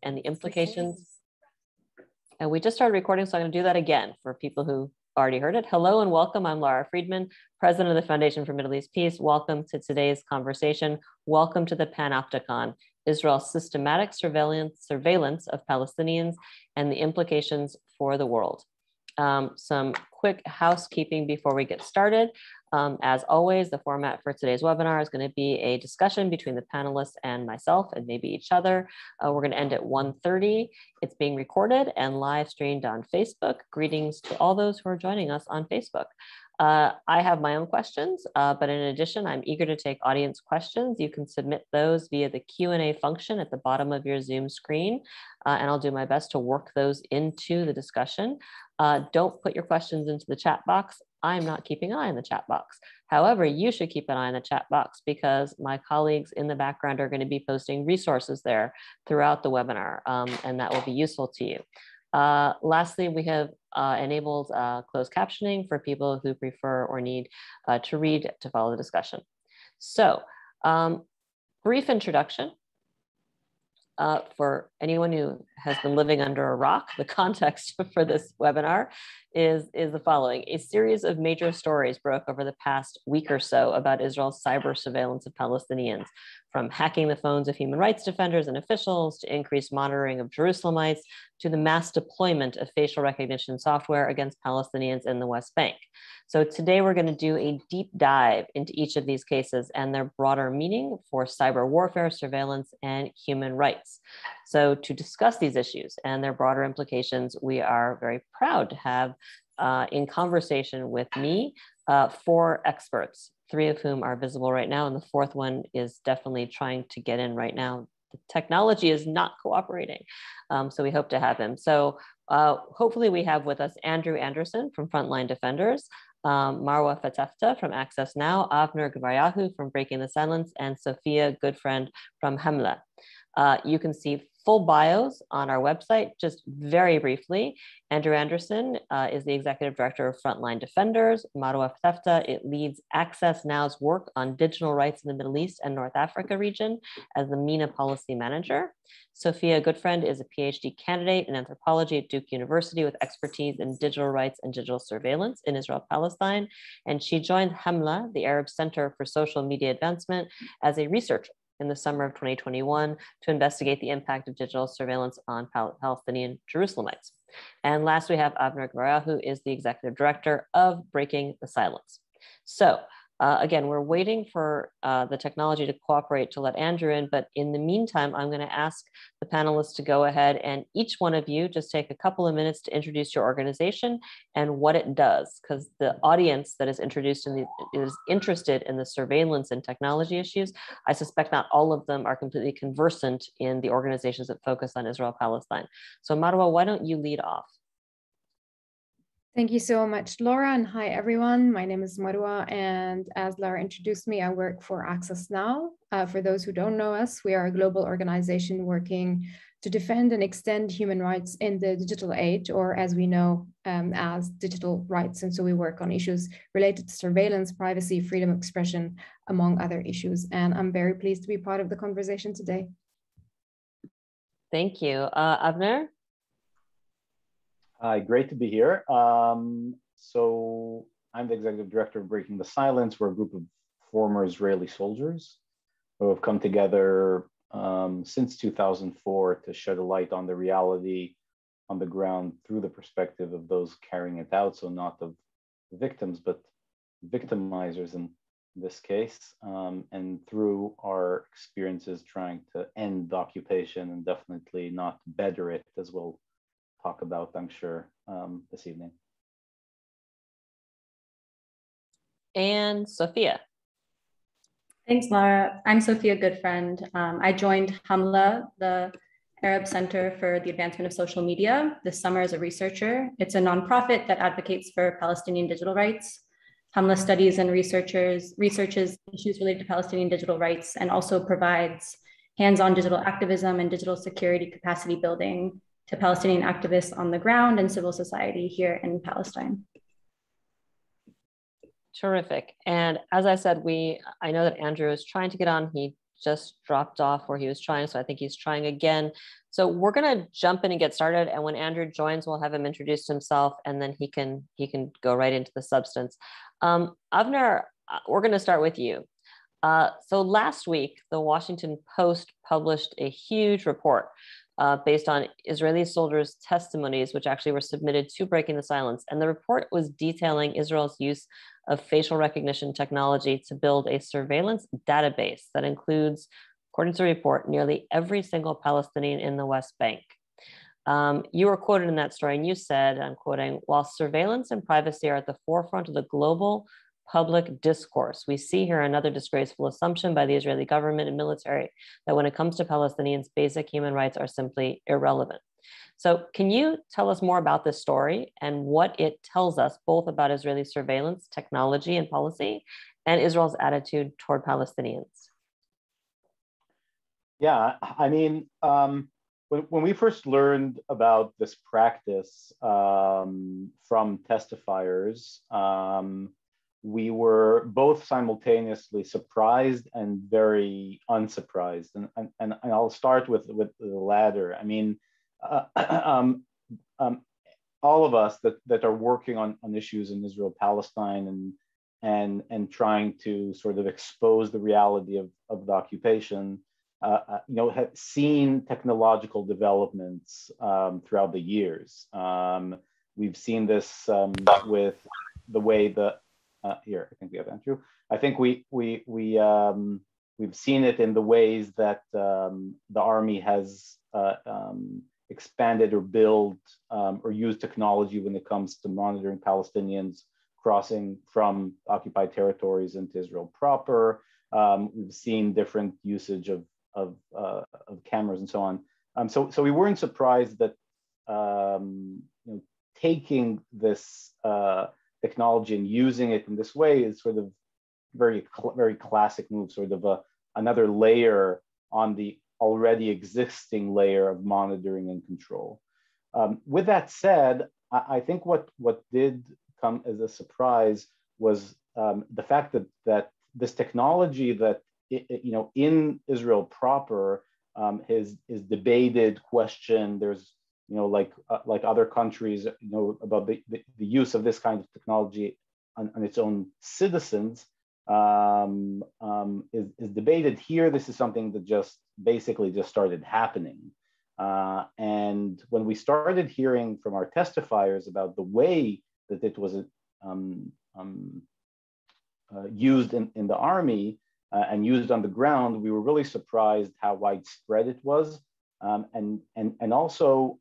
and the implications. And we just started recording, so I'm going to do that again for people who already heard it. Hello and welcome. I'm Lara Friedman, President of the Foundation for Middle East Peace. Welcome to today's conversation. Welcome to the Panopticon, Israel's systematic surveillance of Palestinians and the implications for the world. Some quick housekeeping before we get started. As always, the format for today's webinar is going to be a discussion between the panelists and myself and maybe each other. We're going to end at 1:30. It's being recorded and live streamed on Facebook. Greetings to all those who are joining us on Facebook. I have my own questions, but in addition, I'm eager to take audience questions. You can submit those via the Q&A function at the bottom of your Zoom screen, and I'll do my best to work those into the discussion. Don't put your questions into the chat box. I'm not keeping an eye on the chat box. However, you should keep an eye on the chat box because my colleagues in the background are going to be posting resources there throughout the webinar, and that will be useful to you. Lastly, we have enabled closed captioning for people who prefer or need to read to follow the discussion. So, brief introduction. For anyone who has been living under a rock, the context for this webinar is the following. A series of major stories broke over the past week or so about Israel's cyber surveillance of Palestinians, from hacking the phones of human rights defenders and officials to increased monitoring of Jerusalemites to the mass deployment of facial recognition software against Palestinians in the West Bank. So today we're going to do a deep dive into each of these cases and their broader meaning for cyber warfare, surveillance, and human rights. So to discuss these issues and their broader implications, we are very proud to have in conversation with me 4 experts, 3 of whom are visible right now, and the 4th one is definitely trying to get in right now. The technology is not cooperating, so we hope to have him. So hopefully we have with us Andrew Anderson from Frontline Defenders, Marwa Fatafta from Access Now, Avner Gvaryahu from Breaking the Silence, and Sophia Goodfriend from Hamla. You can see full bios on our website. Just very briefly, Andrew Anderson is the Executive Director of Frontline Defenders. Marwa Fatafta, it leads Access Now's work on digital rights in the Middle East and North Africa region as the MENA Policy Manager. Sophia Goodfriend is a PhD candidate in anthropology at Duke University with expertise in digital rights and digital surveillance in Israel-Palestine. And she joined Hamla, the Arab Center for Social Media Advancement, as a researcher in the summer of 2021 to investigate the impact of digital surveillance on Palestinian Jerusalemites. And last, we have Avner Gvaryahu, who is the Executive Director of Breaking the Silence. So again, we're waiting for the technology to cooperate to let Andrew in, but in the meantime, I'm going to ask the panelists to go ahead and each one of you just take a couple of minutes to introduce your organization and what it does, because the audience that is is interested in the surveillance and technology issues, I suspect not all of them are completely conversant in the organizations that focus on Israel-Palestine. So Marwa, why don't you lead off? Thank you so much, Laura, and hi, everyone. My name is Marwa, and as Laura introduced me, I work for Access Now. For those who don't know us, we are a global organization working to defend and extend human rights in the digital age, or as we know, as digital rights. And so we work on issues related to surveillance, privacy, freedom of expression, among other issues. And I'm very pleased to be part of the conversation today. Thank you. Avner? Hi, great to be here. So I'm the Executive Director of Breaking the Silence. We're a group of former Israeli soldiers who have come together since 2004 to shed a light on the reality on the ground through the perspective of those carrying it out. So not of victims, but victimizers in this case. And through our experiences trying to end the occupation and definitely not better it, as we'll talk about, I'm sure, this evening. And Sophia. Thanks, Lara. I'm Sophia Goodfriend. I joined Hamla, the Arab Center for the Advancement of Social Media, this summer as a researcher. It's a nonprofit that advocates for Palestinian digital rights. Hamla studies and researches issues related to Palestinian digital rights and also provides hands-on digital activism and digital security capacity building to Palestinian activists on the ground and civil society here in Palestine. Terrific. And as I said, I know that Andrew is trying to get on. He just dropped off where he was trying, so I think he's trying again. So we're gonna jump in and get started, and when Andrew joins, we'll have him introduce himself, and then he can go right into the substance. Avner, we're gonna start with you. So last week, the Washington Post published a huge report based on Israeli soldiers' testimonies, which actually were submitted to Breaking the Silence. And the report was detailing Israel's use of facial recognition technology to build a surveillance database that includes, according to the report, nearly every single Palestinian in the West Bank. You were quoted in that story, and you said, I'm quoting, "While surveillance and privacy are at the forefront of the global public discourse, we see here another disgraceful assumption by the Israeli government and military that when it comes to Palestinians, basic human rights are simply irrelevant." So can you tell us more about this story and what it tells us both about Israeli surveillance, technology, and policy, and Israel's attitude toward Palestinians? Yeah, I mean, when we first learned about this practice from testifiers, we were both simultaneously surprised and very unsurprised. And I'll start with the latter. I mean, all of us that are working on issues in Israel-Palestine and trying to sort of expose the reality of the occupation, have seen technological developments throughout the years. We've seen this with the way here, I think we have Andrew. I think we've seen it in the ways that the army has expanded or built or used technology when it comes to monitoring Palestinians crossing from occupied territories into Israel proper. We've seen different usage of cameras and so on. So we weren't surprised that taking this technology and using it in this way is sort of very classic move, sort of another layer on the already existing layer of monitoring and control. With that said, I think what did come as a surprise was the fact that this technology that in Israel proper is debated, questioned. There's like other countries, about the use of this kind of technology on its own citizens is debated. Here, this is something that just basically started happening. And when we started hearing from our testifiers about the way that it was used in the army and used on the ground, we were really surprised how widespread it was. And also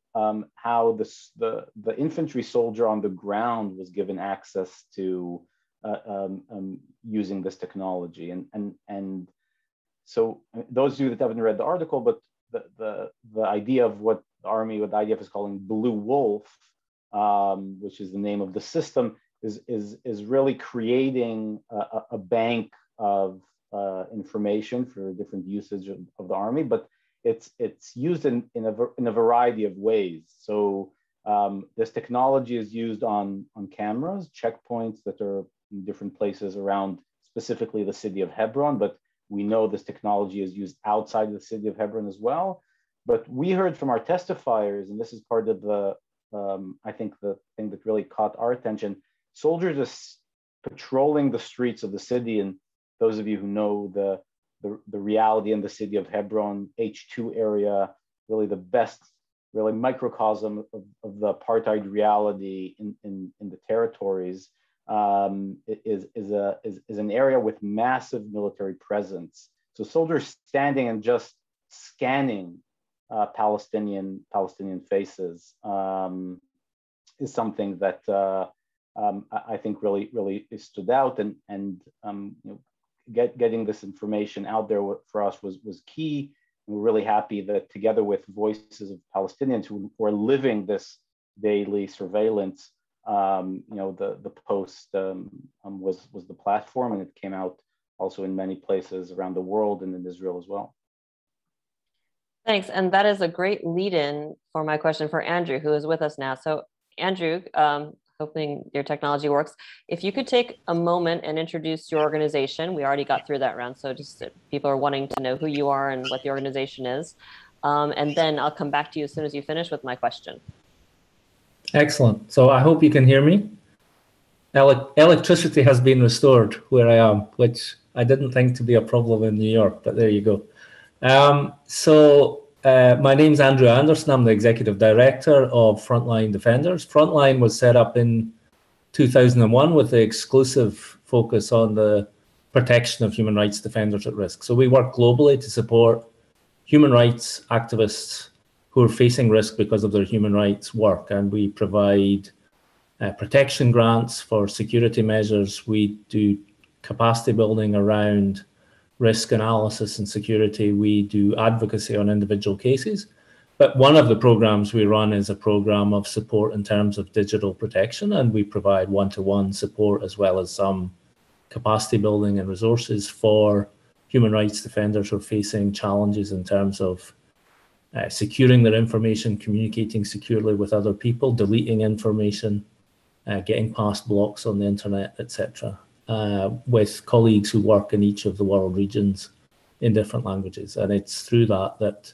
how the infantry soldier on the ground was given access to using this technology. And so those of you that haven't read the article, but the idea of what the army, what the IDF is calling Blue Wolf, which is the name of the system, is really creating a bank of information for different usage of the army, but it's used in a variety of ways. So this technology is used on cameras, checkpoints that are in different places around specifically the city of Hebron, but we know this technology is used outside of the city of Hebron as well. But we heard from our testifiers, and this is part of the, I think the thing that really caught our attention, soldiers are patrolling the streets of the city. And those of you who know the reality in the city of Hebron, H2 area, really the best, really microcosm of the apartheid reality in the territories, is an area with massive military presence. So soldiers standing and just scanning Palestinian faces is something that I think really stood out, and getting this information out there for us was key. And we're really happy that together with voices of Palestinians who are living this daily surveillance, the Post was the platform, and it came out also in many places around the world and in Israel as well. Thanks, and that is a great lead-in for my question for Andrew, who is with us now. So Andrew, hoping your technology works. If you could take a moment and introduce your organization. We already got through that round, so just people are wanting to know who you are and what the organization is. And then I'll come back to you as soon as you finish with my question. Excellent. So I hope you can hear me. Electricity has been restored where I am, which I didn't think to be a problem in New York, but there you go. My name's Andrew Anderson. I'm the Executive Director of Frontline Defenders. Frontline was set up in 2001 with the exclusive focus on the protection of human rights defenders at risk. So we work globally to support human rights activists who are facing risk because of their human rights work, and we provide protection grants for security measures. We do capacity building around risk analysis and security. We do advocacy on individual cases. But one of the programs we run is a program of support in terms of digital protection, and we provide one-to-one support as well as some capacity building and resources for human rights defenders who are facing challenges in terms of securing their information, communicating securely with other people, deleting information, getting past blocks on the internet, etc., with colleagues who work in each of the world regions in different languages. And it's through that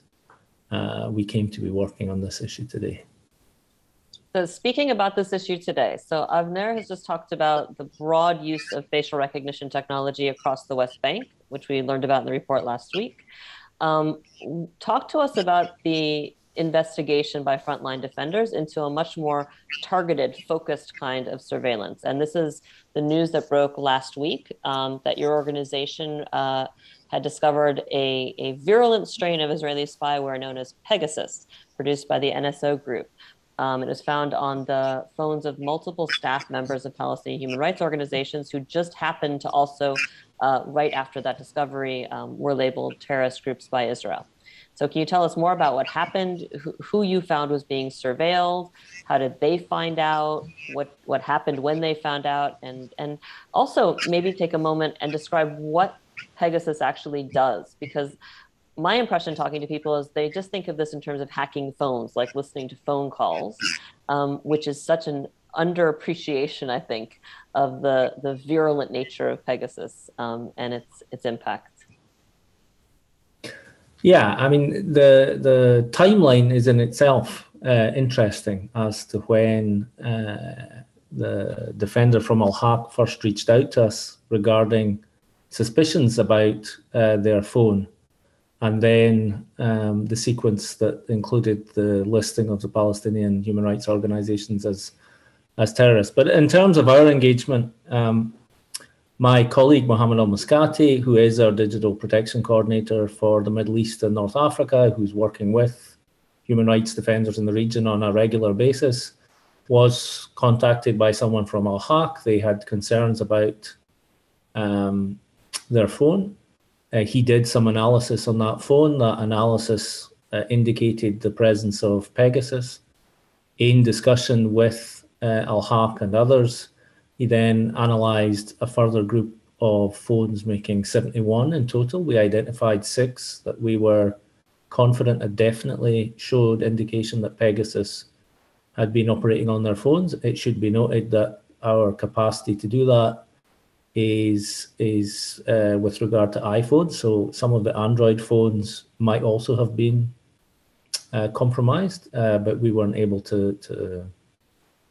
we came to be working on this issue today. So speaking about this issue today, so Avner has just talked about the broad use of facial recognition technology across the West Bank, which we learned about in the report last week. Talk to us about the investigation by frontline defenders into a much more targeted, focused kind of surveillance. And this is the news that broke last week, that your organization had discovered a virulent strain of Israeli spyware known as Pegasus, produced by the NSO group. It was found on the phones of multiple staff members of Palestinian human rights organizations who just happened to also, right after that discovery, were labeled terrorist groups by Israel. So can you tell us more about what happened, who you found was being surveilled, how did they find out, what happened when they found out, and also maybe take a moment and describe what Pegasus actually does? Because my impression talking to people is they just think of this in terms of hacking phones, like listening to phone calls, which is such an underappreciation, I think, of the virulent nature of Pegasus and its impact. Yeah, I mean, the timeline is in itself interesting as to when the defender from Al-Haq first reached out to us regarding suspicions about their phone, and then the sequence that included the listing of the Palestinian human rights organizations as terrorists. But in terms of our engagement, my colleague Mohammed Al-Muskati, who is our digital protection coordinator for the Middle East and North Africa, who's working with human rights defenders in the region on a regular basis, was contacted by someone from Al-Haq. They had concerns about their phone. He did some analysis on that phone. That analysis indicated the presence of Pegasus. In discussion with Al-Haq and others, he then analysed a further group of phones, making 71 in total. We identified 6 that we were confident had definitely showed indication that Pegasus had been operating on their phones. It should be noted that our capacity to do that is with regard to iPhones. So some of the Android phones might also have been compromised, but we weren't able to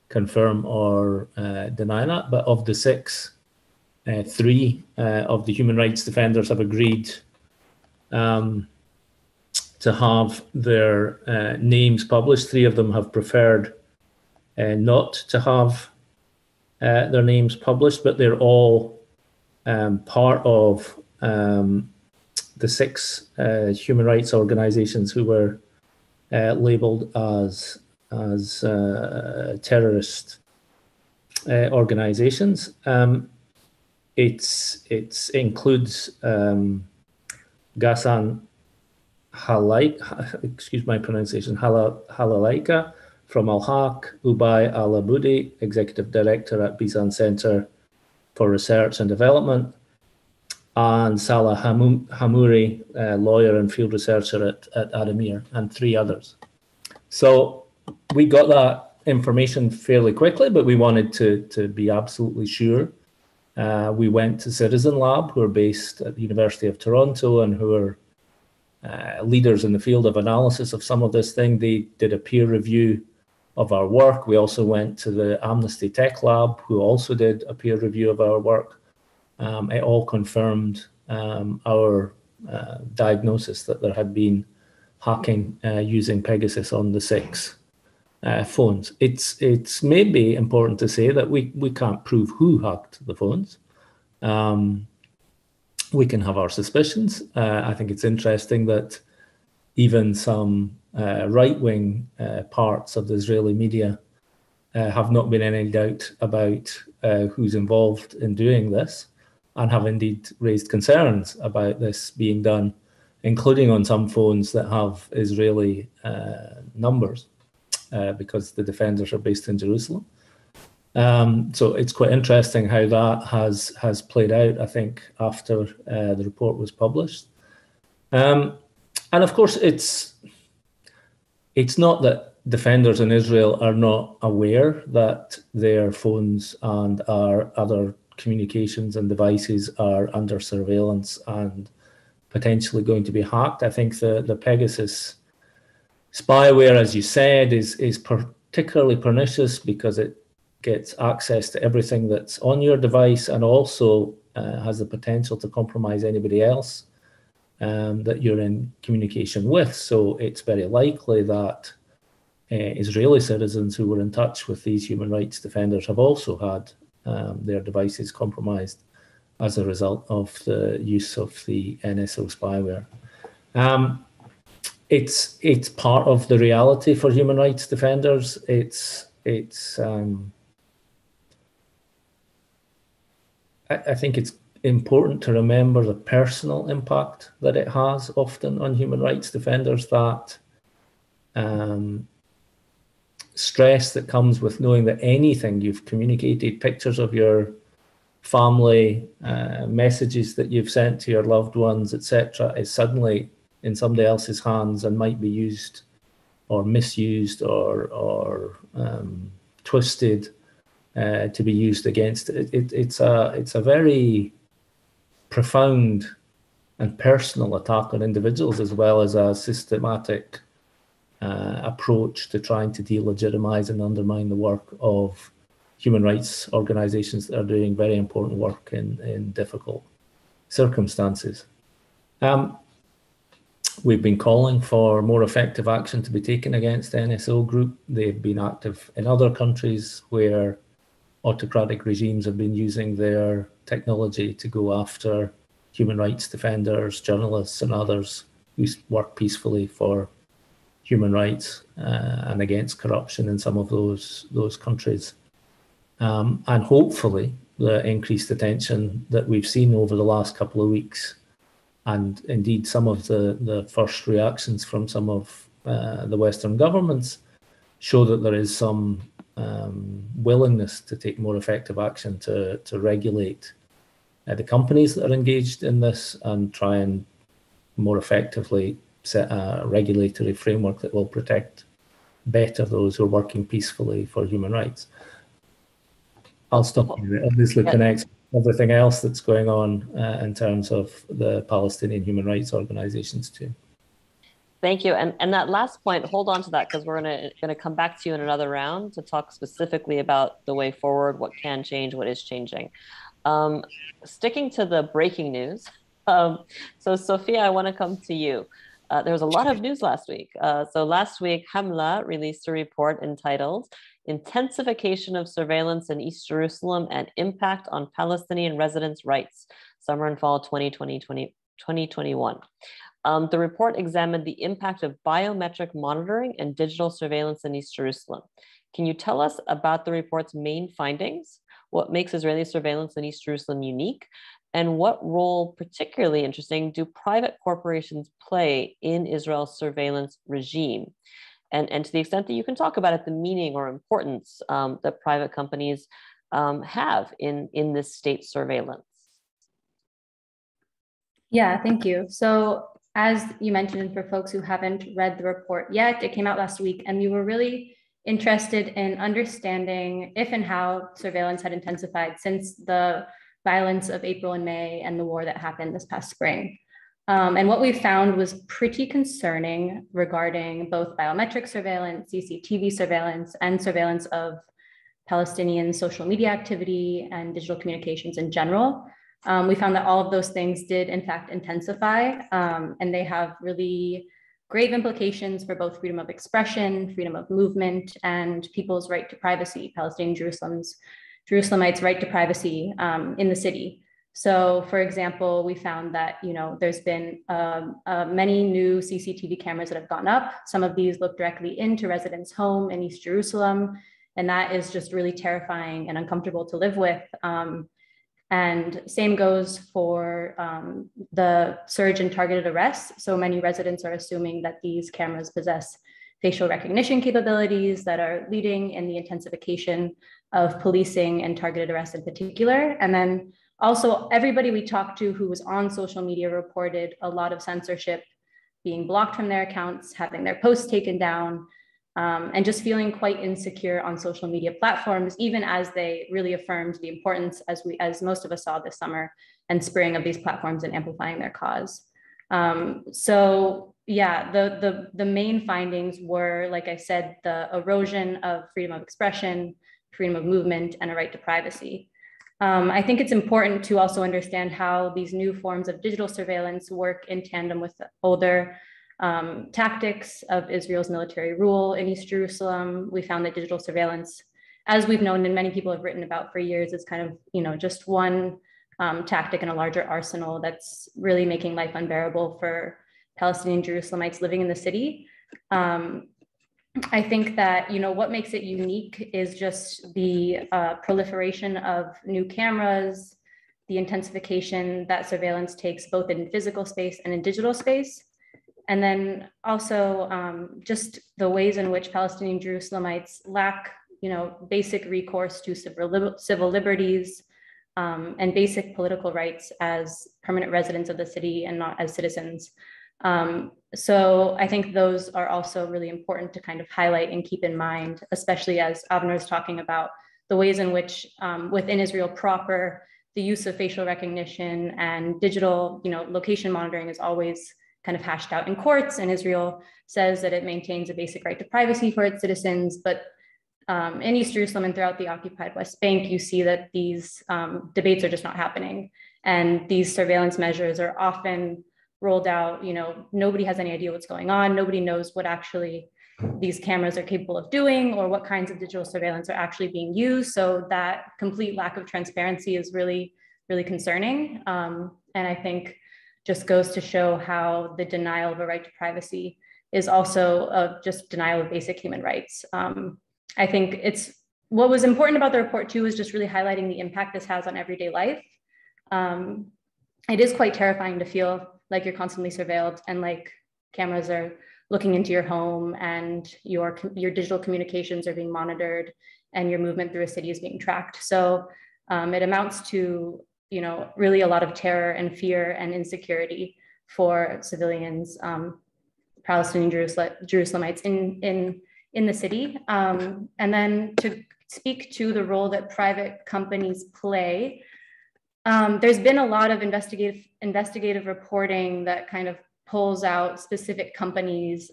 confirm or deny that. But of the 6, 3 of the human rights defenders have agreed to have their names published. 3 of them have preferred not to have their names published, but they're all part of the 6 human rights organizations who were labeled as terrorist organizations. It includes Ghassan excuse my pronunciation, Halalaika from Al-Haq, Ubay Al-Aboudi, Executive Director at Bisan Center for Research and Development, and Salah Hamouri, lawyer and field researcher at Adamir, and 3 others. So we got that information fairly quickly, but we wanted to be absolutely sure. We went to Citizen Lab, who are based at the University of Toronto and who are leaders in the field of analysis of some of this thing. They did a peer review of our work. We also went to the Amnesty Tech Lab, who also did a peer review of our work. It all confirmed our diagnosis that there had been hacking using Pegasus on the 6 phones. It's maybe important to say that we can't prove who hacked the phones. We can have our suspicions. I think it's interesting that even some right-wing parts of the Israeli media have not been any doubt about who's involved in doing this, and have indeed raised concerns about this being done, including on some phones that have Israeli numbers, because the defenders are based in Jerusalem. So it's quite interesting how that has played out, I think, after the report was published. And of course, it's not that defenders in Israel are not aware that their phones and our other communications and devices are under surveillance and potentially going to be hacked. I think the Pegasus spyware, as you said, is particularly pernicious because it gets access to everything that's on your device, and also has the potential to compromise anybody else that you're in communication with. So it's very likely that Israeli citizens who were in touch with these human rights defenders have also had their devices compromised as a result of the use of the NSO spyware. It's part of the reality for human rights defenders. I think it's important to remember the personal impact that it has often on human rights defenders, that stress that comes with knowing that anything you've communicated, pictures of your family, messages that you've sent to your loved ones, etc., is suddenly in somebody else's hands and might be used or misused or twisted to be used against it. It's a very profound and personal attack on individuals, as well as a systematic approach to trying to delegitimize and undermine the work of human rights organizations that are doing very important work in difficult circumstances. We've been calling for more effective action to be taken against the NSO group. They've been active in other countries where autocratic regimes have been using their technology to go after human rights defenders, journalists, and others who work peacefully for human rights and against corruption in some of those countries. And hopefully the increased attention that we've seen over the last couple of weeks, and indeed some of the first reactions from some of the Western governments, show that there is some willingness to take more effective action to regulate the companies that are engaged in this and try and more effectively set a regulatory framework that will protect better those who are working peacefully for human rights. I'll stop here. It obviously connects with everything else that's going on in terms of the Palestinian human rights organizations too. Thank you. And that last point, hold on to that, because we're gonna come back to you in another round to talk specifically about the way forward, what can change, what is changing. Sticking to the breaking news. So Sophia, I want to come to you. There was a lot of news last week. So last week, Hamla released a report entitled Intensification of Surveillance in East Jerusalem and Impact on Palestinian Residents' Rights, Summer and Fall 2021. The report examined the impact of biometric monitoring and digital surveillance in East Jerusalem. Can you tell us about the report's main findings? What makes Israeli surveillance in East Jerusalem unique? And what role, particularly interesting, do private corporations play in Israel's surveillance regime? And to the extent that you can talk about it, the meaning or importance that private companies have in this state surveillance. Yeah, thank you. So as you mentioned, for folks who haven't read the report yet, it came out last week, and we were really interested in understanding if and how surveillance had intensified since the violence of April and May and the war that happened this past spring. And what we found was pretty concerning regarding both biometric surveillance, CCTV surveillance, and surveillance of Palestinian social media activity and digital communications in general. We found that all of those things did in fact intensify, and they have really grave implications for both freedom of expression, freedom of movement, and people's right to privacy, Palestinian Jerusalemites' right to privacy in the city. So, for example, we found that there's been many new CCTV cameras that have gone up. Some of these look directly into residents' home in East Jerusalem, and that is just really terrifying and uncomfortable to live with. And same goes for the surge in targeted arrests. So many residents are assuming that these cameras possess facial recognition capabilities that are leading in the intensification of policing and targeted arrests in particular. And then also, everybody we talked to who was on social media reported a lot of censorship, being blocked from their accounts, having their posts taken down, and just feeling quite insecure on social media platforms, even as they really affirmed the importance, as most of us saw this summer and spring, of these platforms and amplifying their cause. So yeah, the main findings were, like I said, the erosion of freedom of expression, freedom of movement, and a right to privacy. I think it's important to also understand how these new forms of digital surveillance work in tandem with the older tactics of Israel's military rule in East Jerusalem. We found that digital surveillance, as we've known and many people have written about for years, is kind of, just one tactic in a larger arsenal that's really making life unbearable for Palestinian Jerusalemites living in the city. I think that, what makes it unique is just the proliferation of new cameras, the intensification that surveillance takes both in physical space and in digital space. And then also just the ways in which Palestinian Jerusalemites lack, basic recourse to civil liberties and basic political rights as permanent residents of the city and not as citizens. So I think those are also really important to kind of highlight and keep in mind, especially as Avner is talking about the ways in which within Israel proper, the use of facial recognition and digital, location monitoring is always kind of hashed out in courts, and Israel says that it maintains a basic right to privacy for its citizens. But in East Jerusalem and throughout the occupied West Bank, you see that these debates are just not happening. And these surveillance measures are often rolled out, nobody has any idea what's going on. Nobody knows what actually these cameras are capable of doing or what kinds of digital surveillance are actually being used. So that complete lack of transparency is really, really concerning. And I think just goes to show how the denial of a right to privacy is also a just denial of basic human rights. I think what was important about the report too is just really highlighting the impact this has on everyday life. It is quite terrifying to feel like you're constantly surveilled and like cameras are looking into your home and your digital communications are being monitored and your movement through a city is being tracked. So it amounts to, really a lot of terror and fear and insecurity for civilians, Palestinian Jerusalemites in the city. And then to speak to the role that private companies play, there's been a lot of investigative reporting that kind of pulls out specific companies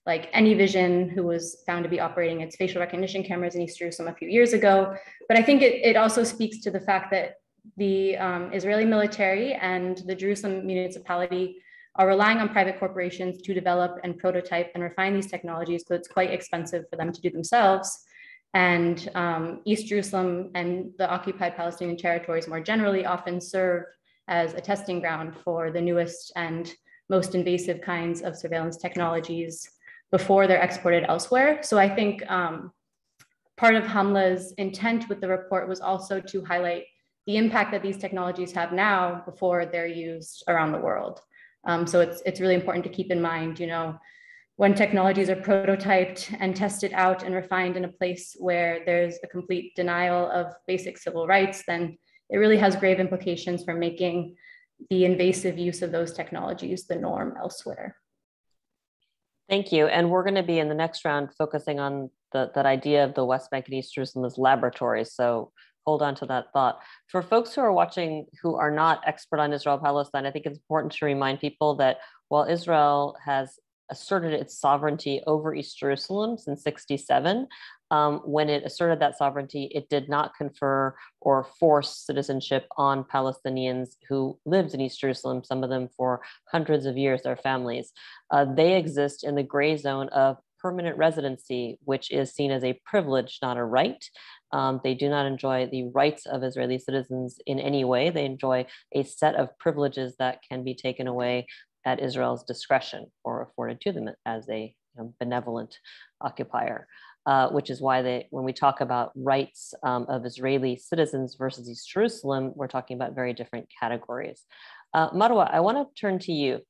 like AnyVision, who was found to be operating its facial recognition cameras in East Jerusalem a few years ago. But I think it also speaks to the fact that the Israeli military and the Jerusalem municipality are relying on private corporations to develop and prototype and refine these technologies, so it's quite expensive for them to do themselves. And East Jerusalem and the occupied Palestinian territories more generally often serve as a testing ground for the newest and most invasive kinds of surveillance technologies before they're exported elsewhere. So I think part of Hamla's intent with the report was also to highlight the impact that these technologies have now before they're used around the world. So it's really important to keep in mind, when technologies are prototyped and tested out and refined in a place where there's a complete denial of basic civil rights, then it really has grave implications for making the invasive use of those technologies the norm elsewhere. Thank you. And we're going to be in the next round focusing on that idea of the West Bank and East Jerusalem as laboratories. So hold on to that thought. For folks who are watching who are not expert on Israel-Palestine, I think it's important to remind people that while Israel has asserted its sovereignty over East Jerusalem since '67, when it asserted that sovereignty, it did not confer or force citizenship on Palestinians who lived in East Jerusalem, some of them for hundreds of years, their families. They exist in the gray zone of permanent residency, which is seen as a privilege, not a right. They do not enjoy the rights of Israeli citizens in any way. They enjoy a set of privileges that can be taken away at Israel's discretion or afforded to them as a benevolent occupier, which is why when we talk about rights of Israeli citizens versus East Jerusalem, we're talking about very different categories. Marwa, I want to turn to you.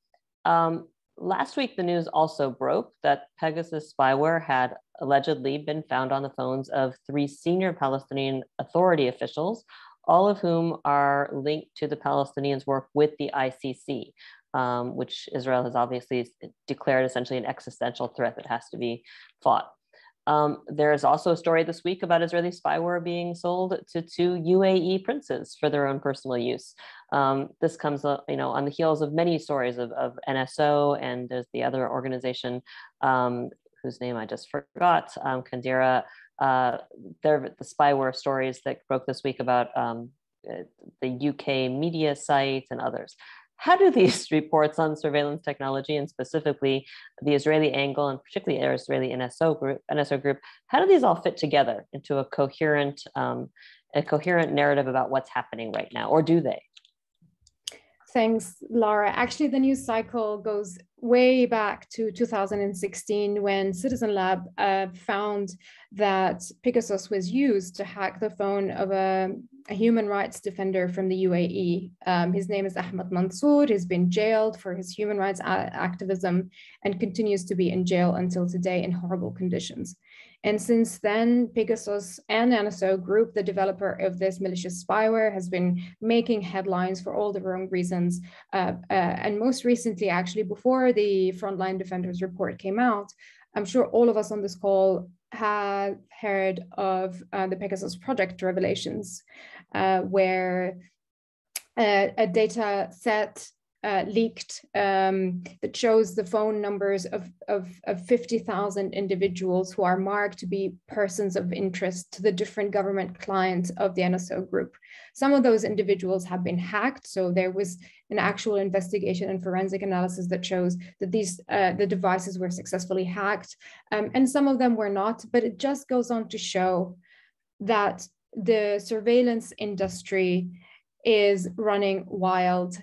Last week, the news also broke that Pegasus spyware had allegedly been found on the phones of 3 senior Palestinian Authority officials, all of whom are linked to the Palestinians' work with the ICC. Which Israel has obviously declared essentially an existential threat that has to be fought. There is also a story this week about Israeli spyware being sold to 2 UAE princes for their own personal use. This comes on the heels of many stories of NSO, and there's the other organization whose name I just forgot, Kanjiru. The spyware stories that broke this week about the UK media sites and others. How do these reports on surveillance technology, and specifically the Israeli angle, and particularly the Israeli NSO group, how do these all fit together into a coherent narrative about what's happening right now, or do they? Thanks, Lara. Actually, the news cycle goes way back to 2016 when Citizen Lab found that Pegasus was used to hack the phone of a human rights defender from the UAE. His name is Ahmed Mansour. He's been jailed for his human rights activism and continues to be in jail until today in horrible conditions. And since then, Pegasus and NSO Group, the developer of this malicious spyware, has been making headlines for all the wrong reasons. And most recently, actually, before the Frontline Defenders report came out, I'm sure all of us on this call have heard of the Pegasus Project revelations, where a data set leaked that shows the phone numbers of 50,000 individuals who are marked to be persons of interest to the different government clients of the NSO group. Some of those individuals have been hacked, so there was an actual investigation and forensic analysis that shows that the devices were successfully hacked, and some of them were not. But it just goes on to show that the surveillance industry is running wild,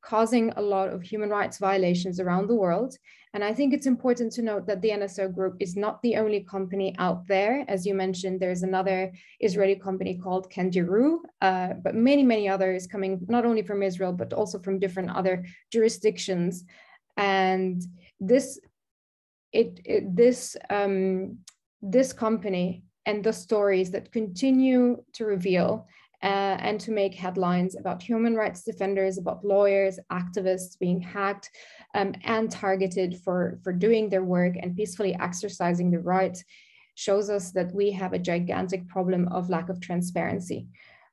causing a lot of human rights violations around the world. And I think it's important to note that the NSO Group is not the only company out there. As you mentioned, there's another Israeli company called Kanjiru, but many, many others coming not only from Israel, but also from different other jurisdictions. And this company and the stories that continue to reveal and to make headlines about human rights defenders, about lawyers, activists being hacked and targeted for doing their work and peacefully exercising their rights, shows us that we have a gigantic problem of lack of transparency.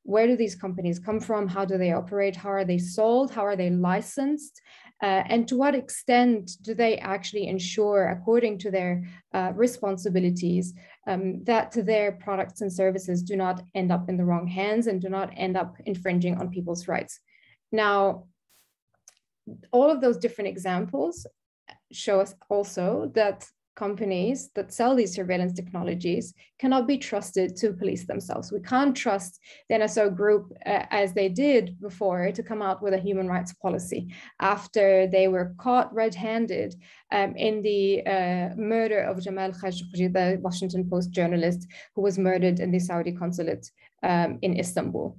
Where do these companies come from? How do they operate? How are they sold? How are they licensed? And to what extent do they actually ensure, according to their responsibilities, that their products and services do not end up in the wrong hands and do not end up infringing on people's rights? Now, all of those different examples show us also that companies that sell these surveillance technologies cannot be trusted to police themselves. We can't trust the NSO Group as they did before to come out with a human rights policy after they were caught red-handed in the murder of Jamal Khashoggi, the Washington Post journalist who was murdered in the Saudi consulate in Istanbul.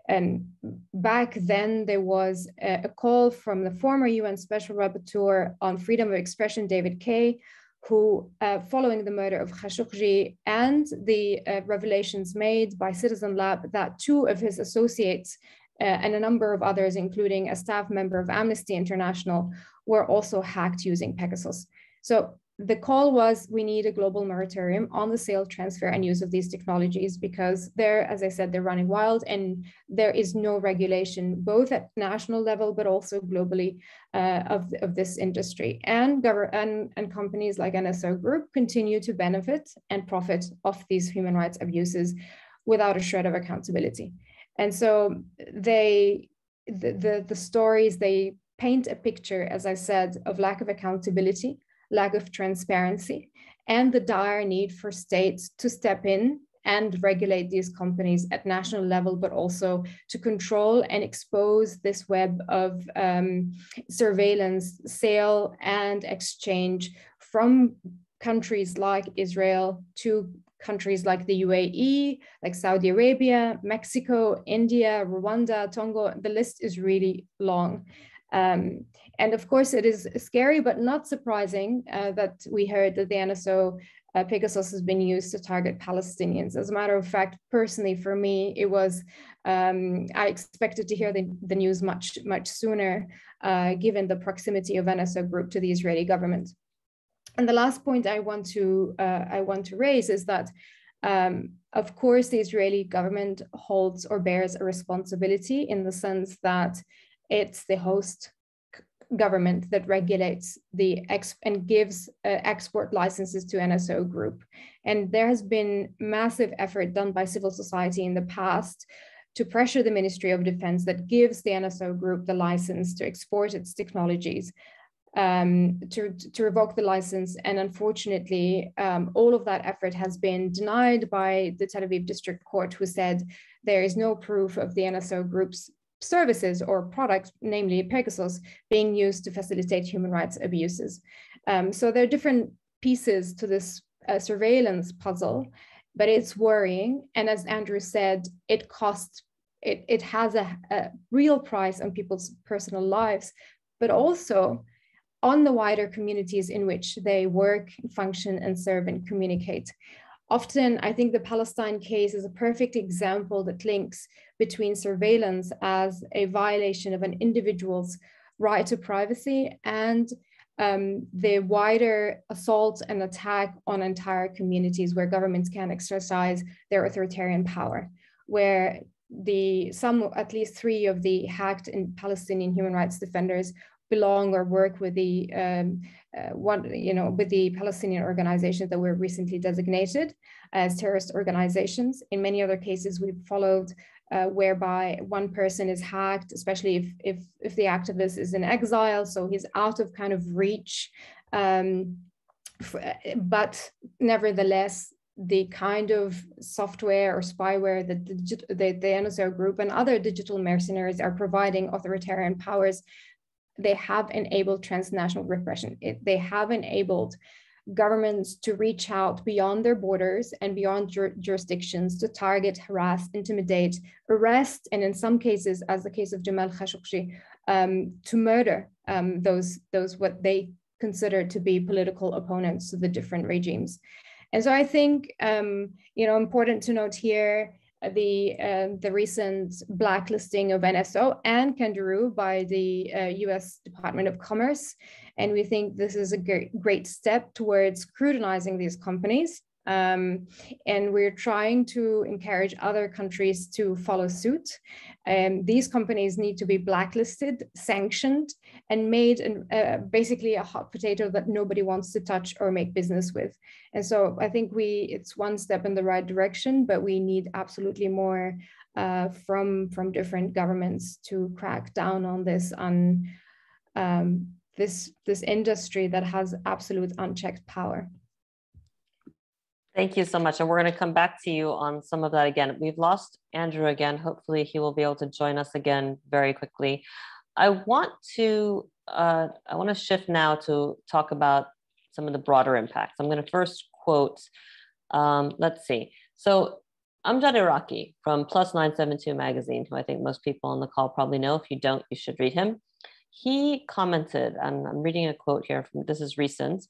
And back then, there was a call from the former UN Special Rapporteur on Freedom of Expression, David Kay, who, following the murder of Khashoggi and the revelations made by Citizen Lab that 2 of his associates and a number of others, including a staff member of Amnesty International, were also hacked using Pegasus. So the call was, we need a global meritorium on the sale, transfer, and use of these technologies, because they're, as I said, they're running wild and there is no regulation, both at national level, but also globally of this industry. And companies like NSO Group continue to benefit and profit off these human rights abuses without a shred of accountability. And so the stories, they paint a picture, as I said, of lack of accountability, lack of transparency, and the dire need for states to step in and regulate these companies at national level, but also to control and expose this web of surveillance, sale, and exchange from countries like Israel to countries like the UAE, like Saudi Arabia, Mexico, India, Rwanda, Togo. The list is really long. And of course, it is scary, but not surprising that we heard that the NSO Pegasus has been used to target Palestinians. As a matter of fact, personally, for me, it was, I expected to hear the news much sooner, given the proximity of NSO Group to the Israeli government. And the last point I want to raise is that, of course, the Israeli government holds or bears a responsibility in the sense that it's the host government that regulates and gives export licenses to NSO Group. And there has been massive effort done by civil society in the past to pressure the Ministry of Defense that gives the NSO Group the license to export its technologies, to revoke the license. And unfortunately, all of that effort has been denied by the Tel Aviv District Court, who said there is no proof of the NSO Group's services or products, namely Pegasus, being used to facilitate human rights abuses. So there are different pieces to this surveillance puzzle, but it's worrying. And as Andrew said, it has a real price on people's personal lives, but also on the wider communities in which they work, function, and serve and communicate. Often, I think the Palestine case is a perfect example that links between surveillance as a violation of an individual's right to privacy and the wider assault and attack on entire communities where governments can exercise their authoritarian power, where at least 3 of the hacked and Palestinian human rights defenders belong or work with the with the Palestinian organizations that were recently designated as terrorist organizations. In many other cases, we've followed whereby one person is hacked, especially if the activist is in exile, so he's out of kind of reach. But nevertheless, the kind of software or spyware that the NSO Group and other digital mercenaries are providing authoritarian powers, they have enabled transnational repression. They have enabled governments to reach out beyond their borders and beyond jurisdictions to target, harass, intimidate, arrest, and in some cases, as the case of Jamal Khashoggi, to murder those what they consider to be political opponents to the different regimes. And so I think, important to note here, the recent blacklisting of NSO and Kanjiru by the US Department of Commerce. And we think this is a great step towards scrutinizing these companies. And we're trying to encourage other countries to follow suit. These companies need to be blacklisted, sanctioned, and made basically a hot potato that nobody wants to touch or make business with. And so I think it's one step in the right direction, but we need absolutely more from different governments to crack down on this, this industry that has absolute unchecked power. Thank you so much. And we're going to come back to you on some of that again. We've lost Andrew again. Hopefully he will be able to join us again very quickly. I want to shift now to talk about some of the broader impacts. I'm going to first quote, let's see. So Amjad Iraqi from Plus 972 magazine, who I think most people on the call probably know. If you don't, you should read him. He commented, and I'm reading a quote here this is recent: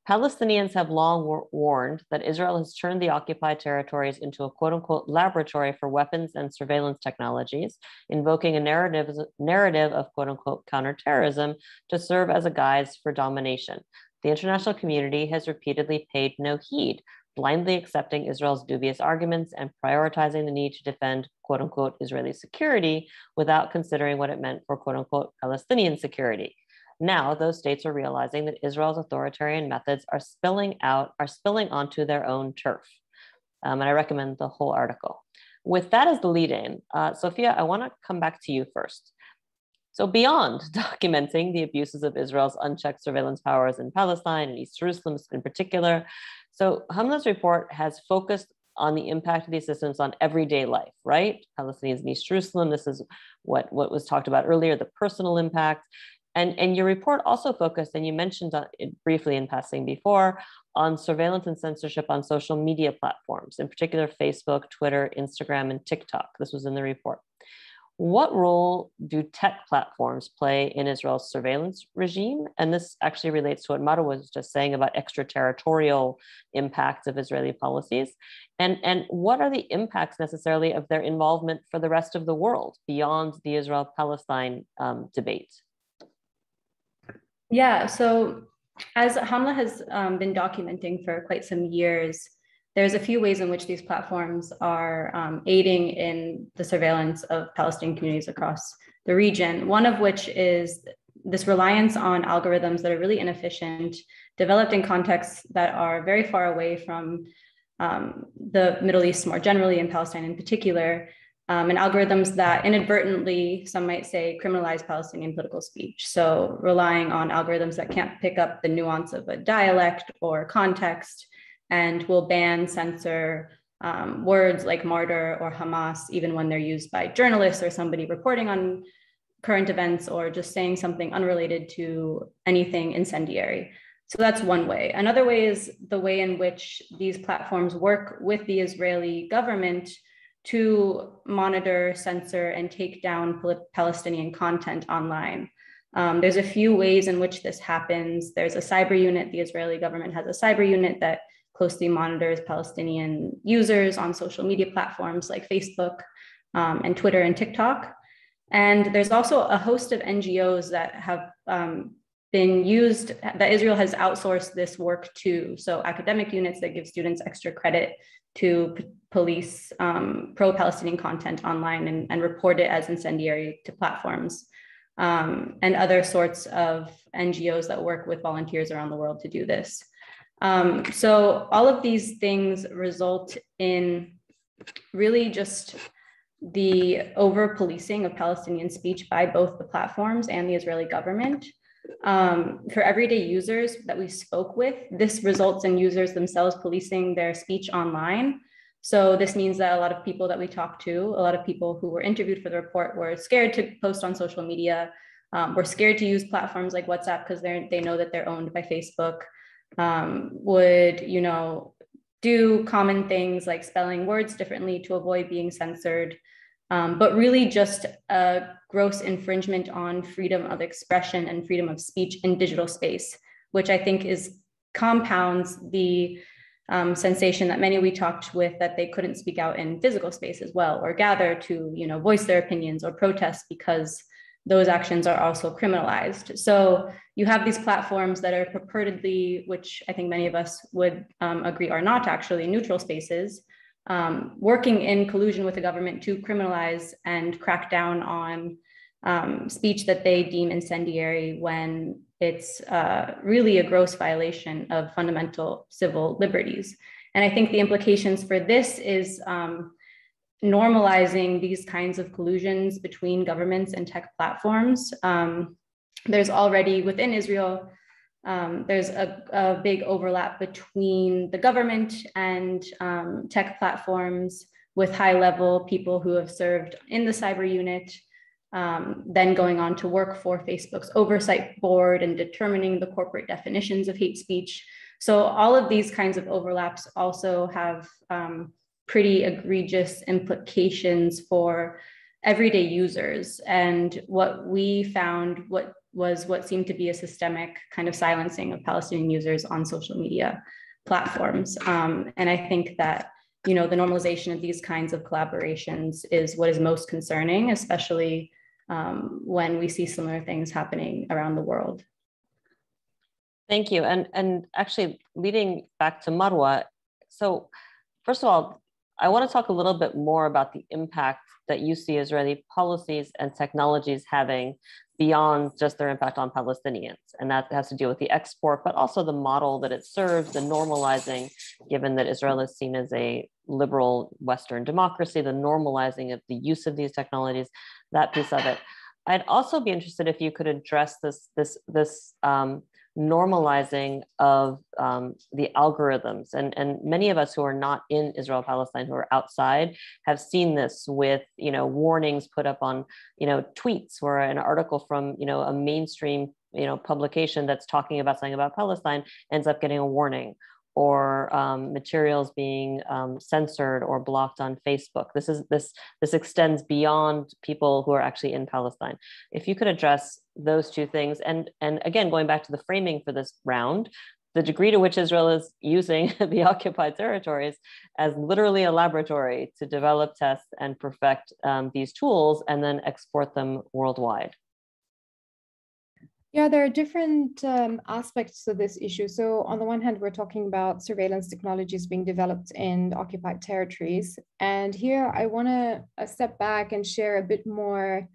Palestinians have long warned that Israel has turned the occupied territories into a quote unquote laboratory for weapons and surveillance technologies, invoking a narrative of quote unquote counterterrorism to serve as a guise for domination. The international community has repeatedly paid no heed, blindly accepting Israel's dubious arguments and prioritizing the need to defend quote unquote Israeli security without considering what it meant for quote unquote Palestinian security. Now, those states are realizing that Israel's authoritarian methods are spilling onto their own turf. And I recommend the whole article. With that as the lead-in, Sophia, I want to come back to you first. So beyond documenting the abuses of Israel's unchecked surveillance powers in Palestine and East Jerusalem in particular, so Hamla's report has focused on the impact of the assistance on everyday life, right? Palestinians in East Jerusalem, this is what was talked about earlier, the personal impact. And your report also focused, and you mentioned it briefly in passing before, on surveillance and censorship on social media platforms, in particular Facebook, Twitter, Instagram, and TikTok. This was in the report. What role do tech platforms play in Israel's surveillance regime? And this actually relates to what Marwa was just saying about extraterritorial impacts of Israeli policies. And what are the impacts necessarily of their involvement for the rest of the world beyond the Israel-Palestine debate? Yeah, so as Hamla has been documenting for quite some years, there's a few ways in which these platforms are aiding in the surveillance of Palestinian communities across the region. One of which is this reliance on algorithms that are really inefficient, developed in contexts that are very far away from the Middle East more generally, and Palestine in particular, and algorithms that inadvertently, some might say, criminalize Palestinian political speech. So relying on algorithms that can't pick up the nuance of a dialect or context, and will ban, censor words like martyr or Hamas, even when they're used by journalists or somebody reporting on current events or just saying something unrelated to anything incendiary. So that's one way. Another way is the way in which these platforms work with the Israeli government to monitor, censor, and take down Palestinian content online. There's a few ways in which this happens. There's a cyber unit. The Israeli government has a cyber unit that closely monitors Palestinian users on social media platforms like Facebook and Twitter and TikTok. And there's also a host of NGOs that have been used, that Israel has outsourced this work to. So academic units that give students extra credit to police pro-Palestinian content online and report it as incendiary to platforms, and other sorts of NGOs that work with volunteers around the world to do this. So all of these things result in really just the over-policing of Palestinian speech by both the platforms and the Israeli government. For everyday users that we spoke with, this results in users themselves policing their speech online. So this means that a lot of people that we talked to, a lot of people who were interviewed for the report were scared to post on social media, were scared to use platforms like WhatsApp because they know that they're owned by Facebook, would, do common things like spelling words differently to avoid being censored, but really just a gross infringement on freedom of expression and freedom of speech in digital space, which I think compounds the sensation that many we talked with that they couldn't speak out in physical space as well, or gather to voice their opinions or protest, because those actions are also criminalized. So you have these platforms that are purportedly, which I think many of us would agree are not actually neutral spaces, working in collusion with the government to criminalize and crack down on speech that they deem incendiary when it's really a gross violation of fundamental civil liberties. And I think the implications for this is normalizing these kinds of collusions between governments and tech platforms. There's already within Israel, there's a big overlap between the government and tech platforms, with high-level people who have served in the cyber unit, then going on to work for Facebook's oversight board and determining the corporate definitions of hate speech. So all of these kinds of overlaps also have pretty egregious implications for everyday users. And what we found, what seemed to be a systemic kind of silencing of Palestinian users on social media platforms. And I think that, the normalization of these kinds of collaborations is what is most concerning, especially when we see similar things happening around the world. Thank you. And actually leading back to Marwa, so first of all, I want to talk a little bit more about the impact that you see Israeli policies and technologies having beyond just their impact on Palestinians. And that has to do with the export, but also the model that it serves, the normalizing, given that Israel is seen as a liberal Western democracy, the normalizing of the use of these technologies, that piece of it. I'd also be interested if you could address this normalizing of the algorithms. And many of us who are not in Israel, Palestine, who are outside, have seen this with, warnings put up on, tweets, where an article from, a mainstream, publication that's talking about something about Palestine ends up getting a warning, or materials being censored or blocked on Facebook. This extends beyond people who are actually in Palestine. If you could address those two things, and again, going back to the framing for this round, the degree to which Israel is using the occupied territories as literally a laboratory to develop, test, and perfect these tools, and then export them worldwide. Yeah, there are different aspects to this issue. So on the one hand, we're talking about surveillance technologies being developed in occupied territories. And here I want to step back and share a bit more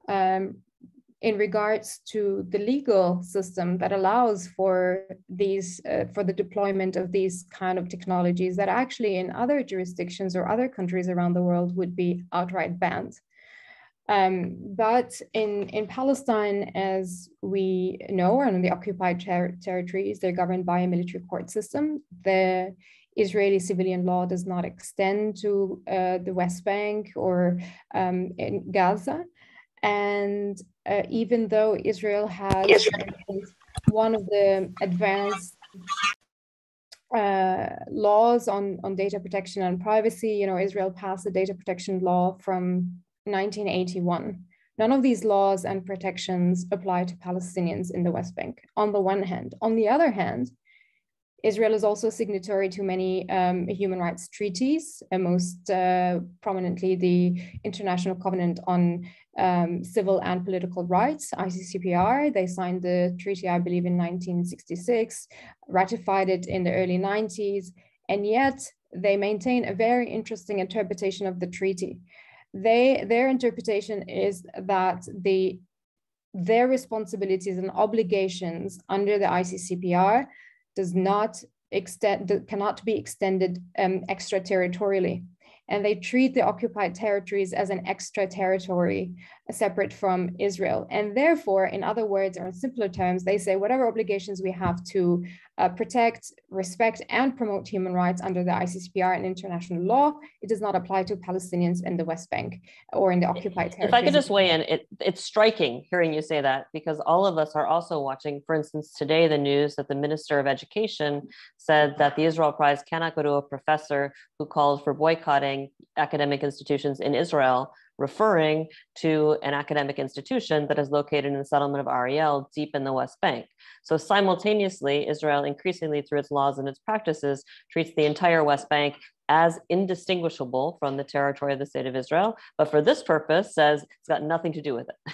in regards to the legal system that allows for these, for the deployment of these kind of technologies that actually in other jurisdictions or other countries around the world would be outright banned. But in Palestine, as we know, and in the occupied territories, they're governed by a military court system. The Israeli civilian law does not extend to the West Bank or in Gaza. And even though Israel has one of the advanced laws on data protection and privacy, Israel passed the data protection law from 1981. None of these laws and protections apply to Palestinians in the West Bank, on the one hand. On the other hand, Israel is also signatory to many human rights treaties, most prominently the International Covenant on Civil and Political Rights, ICCPR. They signed the treaty, I believe, in 1966, ratified it in the early 90s, and yet they maintain a very interesting interpretation of the treaty. Their interpretation is that their responsibilities and obligations under the ICCPR cannot be extended extraterritorially. And they treat the occupied territories as an extra territory separate from Israel. And therefore, in other words, or in simpler terms, they say whatever obligations we have to protect, respect, and promote human rights under the ICCPR and international law, it does not apply to Palestinians in the West Bank or in the occupied territories. If I could just weigh in, it's striking hearing you say that, because all of us are also watching, for instance, today, the news that the Minister of Education said that the Israel Prize cannot go to a professor who called for boycotting academic institutions in Israel, referring to an academic institution that is located in the settlement of Ariel, deep in the West Bank. So simultaneously, Israel increasingly through its laws and its practices treats the entire West Bank as indistinguishable from the territory of the state of Israel, but for this purpose says it's got nothing to do with it.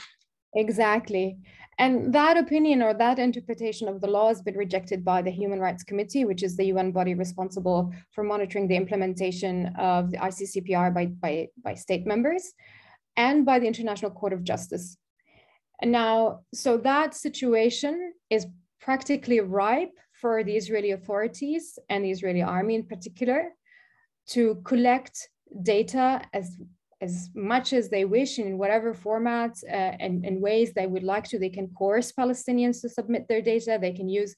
Exactly. And that opinion or that interpretation of the law has been rejected by the Human Rights Committee, which is the UN body responsible for monitoring the implementation of the ICCPR by state members, and by the International Court of Justice. And now, so that situation is practically ripe for the Israeli authorities and the Israeli army in particular to collect data as much as they wish, in whatever formats and ways they would like to. They can coerce Palestinians to submit their data. They can use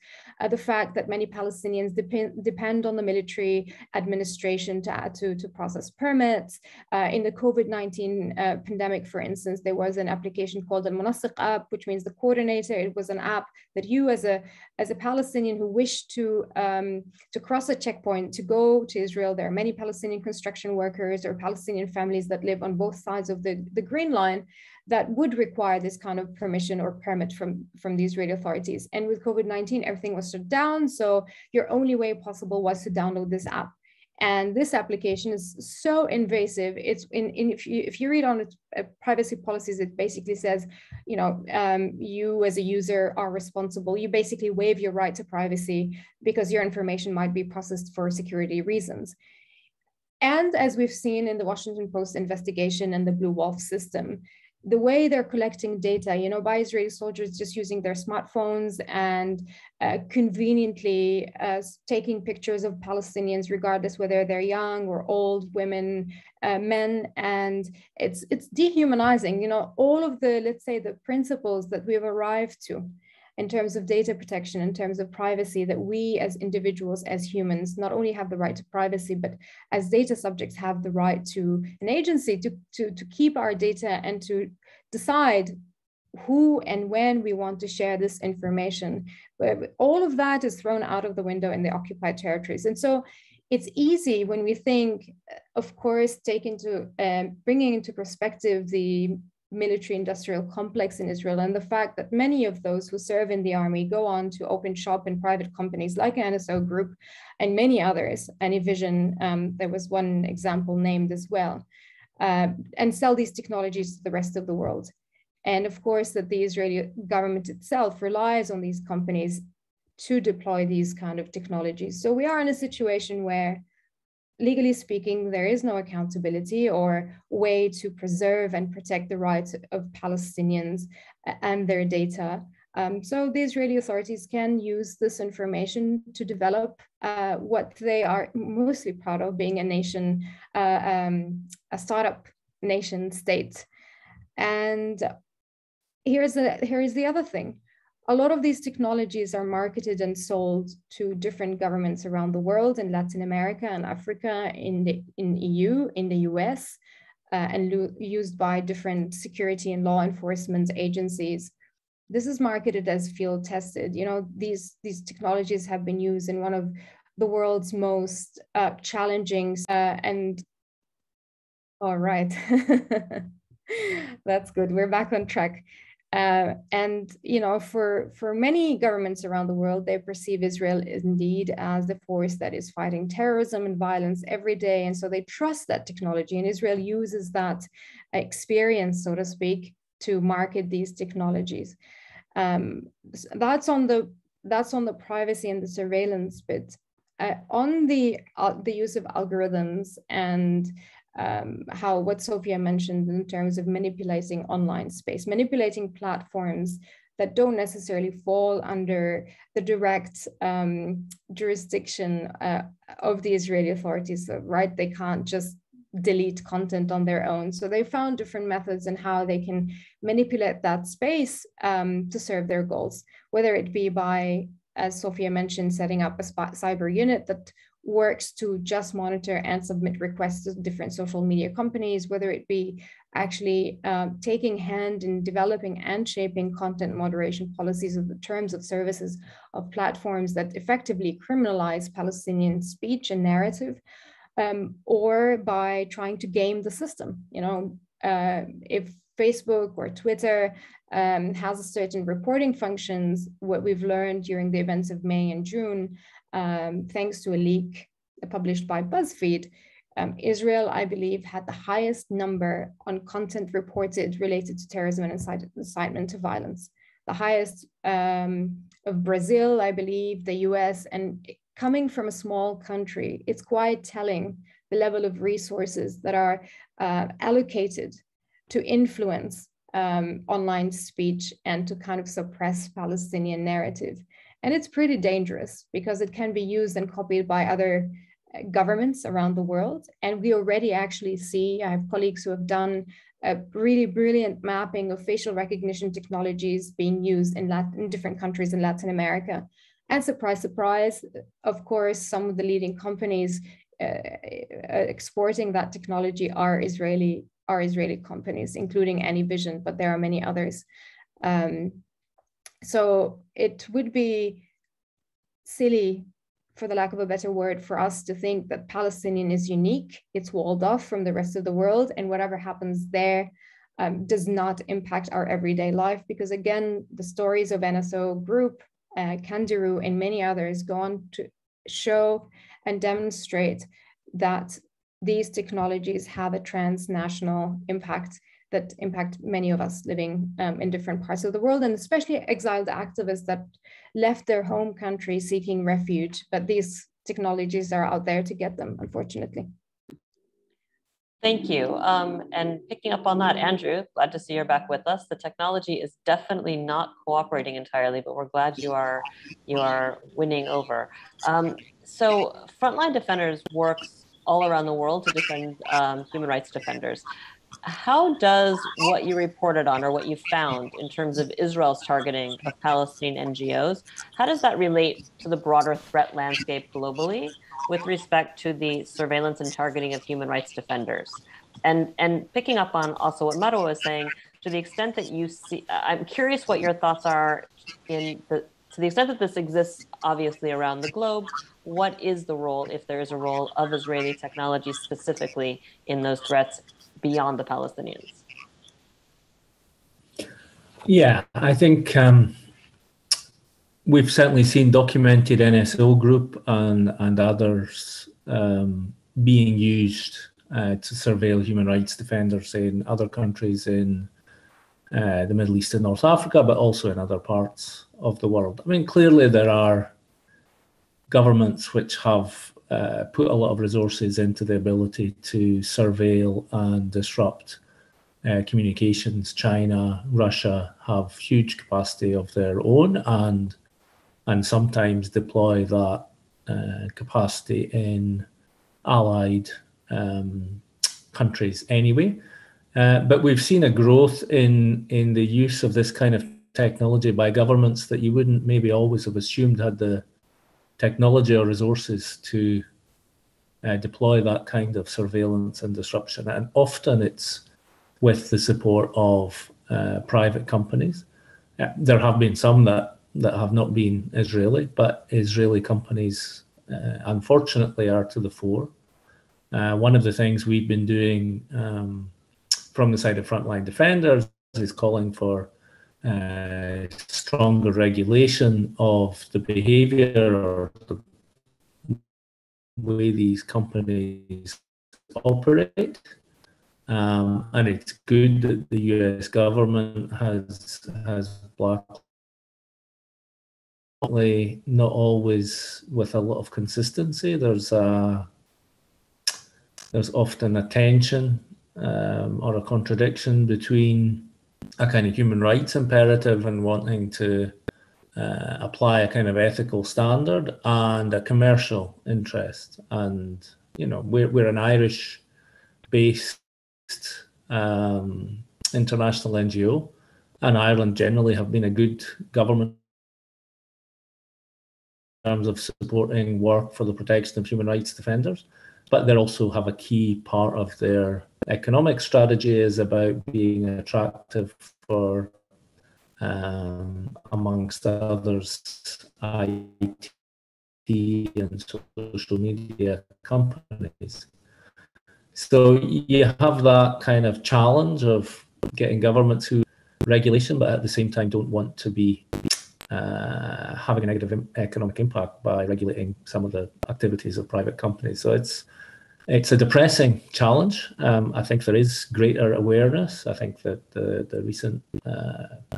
the fact that many Palestinians depend on the military administration to process permits. In the COVID-19 pandemic, for instance, there was an application called the Munassiq app, which means the coordinator. It was an app that you as a Palestinian who wished to cross a checkpoint to go to Israel. There are many Palestinian construction workers or Palestinian families that live on both sides of the Green Line that would require this kind of permission or permit from the Israeli authorities. And with COVID-19, everything was shut down. So your only way possible was to download this app. And this application is so invasive. It's if you read on its privacy policies, it basically says, you know, you as a user are responsible. You basically waive your right to privacy because your information might be processed for security reasons. And as we've seen in the Washington Post investigation and the Blue Wolf system, the way they're collecting data, you know, by Israeli soldiers just using their smartphones and conveniently taking pictures of Palestinians, regardless whether they're young or old, women, men, and it's dehumanizing, you know, all of the, let's say, the principles that we've arrived to in terms of data protection, in terms of privacy, that we as individuals, as humans, not only have the right to privacy, but as data subjects have the right to an agency to keep our data and to decide who and when we want to share this information. But all of that is thrown out of the window in the occupied territories. And so it's easy when we think, of course, bringing into perspective the military industrial complex in Israel and the fact that many of those who serve in the army go on to open shop in private companies like NSO Group and many others, Anyvision, there was one example named as well, and sell these technologies to the rest of the world. And of course that the Israeli government itself relies on these companies to deploy these kind of technologies. So we are in a situation where, legally speaking, there is no accountability or way to preserve and protect the rights of Palestinians and their data. So the Israeli authorities can use this information to develop what they are mostly proud of, being a nation, a startup nation state. And here's the other thing. A lot of these technologies are marketed and sold to different governments around the world, in Latin America and Africa, in EU, in the US, and used by different security and law enforcement agencies. This is marketed as field tested. You know, these technologies have been used in one of the world's most challenging and all right. That's good. We're back on track. And, you know, for many governments around the world, they perceive Israel indeed as the force that is fighting terrorism and violence every day. And so they trust that technology, and Israel uses that experience, so to speak, to market these technologies. That's on the privacy and the surveillance bit. On the use of algorithms and what Sophia mentioned in terms of manipulating online space, manipulating platforms that don't necessarily fall under the direct jurisdiction of the Israeli authorities, right? They can't just delete content on their own. So they found different methods in how they can manipulate that space to serve their goals, whether it be by, as Sophia mentioned, setting up a cyber unit that works to just monitor and submit requests to different social media companies, whether it be actually taking hand in developing and shaping content moderation policies of the terms of services of platforms that effectively criminalize Palestinian speech and narrative, or by trying to game the system. You know, if Facebook or Twitter has a certain reporting functions, what we've learned during the events of May and June, thanks to a leak published by BuzzFeed, Israel, I believe, had the highest number on content reported related to terrorism and incitement to violence. The highest of Brazil, I believe, the US, and coming from a small country, it's quite telling the level of resources that are allocated to influence online speech and to kind of suppress Palestinian narrative. And it's pretty dangerous because it can be used and copied by other governments around the world. And we already actually see, I have colleagues who have done a really brilliant mapping of facial recognition technologies being used in different countries in Latin America. And surprise, surprise, of course, some of the leading companies exporting that technology are Israeli companies, including Anyvision, but there are many others. So it would be silly, for the lack of a better word, for us to think that Palestinian is unique. It's walled off from the rest of the world, and whatever happens there does not impact our everyday life. Because again, the stories of NSO Group, Kanjiru, and many others go on to show and demonstrate that these technologies have a transnational impact that impact many of us living in different parts of the world, and especially exiled activists that left their home country seeking refuge, but these technologies are out there to get them, unfortunately. Thank you. And picking up on that, Andrew, glad to see you're back with us. The technology is definitely not cooperating entirely, but we're glad you are winning over. So Frontline Defenders works all around the world to defend human rights defenders. How does what you reported on or what you found in terms of Israel's targeting of Palestinian NGOs, how does that relate to the broader threat landscape globally with respect to the surveillance and targeting of human rights defenders? And picking up on also what Marwa was saying, to the extent that you see, I'm curious what your thoughts are to the extent that this exists obviously around the globe, what is the role, if there is a role, of Israeli technology specifically in those threats beyond the Palestinians? Yeah, I think we've certainly seen documented NSO group and others being used to surveil human rights defenders in other countries in the Middle East and North Africa, but also in other parts of the world. I mean, clearly there are governments which have put a lot of resources into the ability to surveil and disrupt communications. China, Russia have huge capacity of their own and sometimes deploy that capacity in allied countries anyway. But we've seen a growth in the use of this kind of technology by governments that you wouldn't maybe always have assumed had the technology or resources to deploy that kind of surveillance and disruption. And often it's with the support of private companies. There have been some that have not been Israeli, but Israeli companies, unfortunately, are to the fore. One of the things we've been doing from the side of Frontline Defenders is calling for stronger regulation of the behavior or the way these companies operate. And it's good that the US government has blocked, not always with a lot of consistency. There's often a tension or a contradiction between a kind of human rights imperative and wanting to apply a kind of ethical standard and a commercial interest. And we're an Irish-based international NGO, and Ireland generally have been a good government in terms of supporting work for the protection of human rights defenders, but they also have a key part of their economic strategy is about being attractive for, amongst others, IT and social media companies. So you have that kind of challenge of getting governments who regulation, but at the same time don't want to be having a negative economic impact by regulating some of the activities of private companies. So it's a depressing challenge. I think there is greater awareness. I think that the recent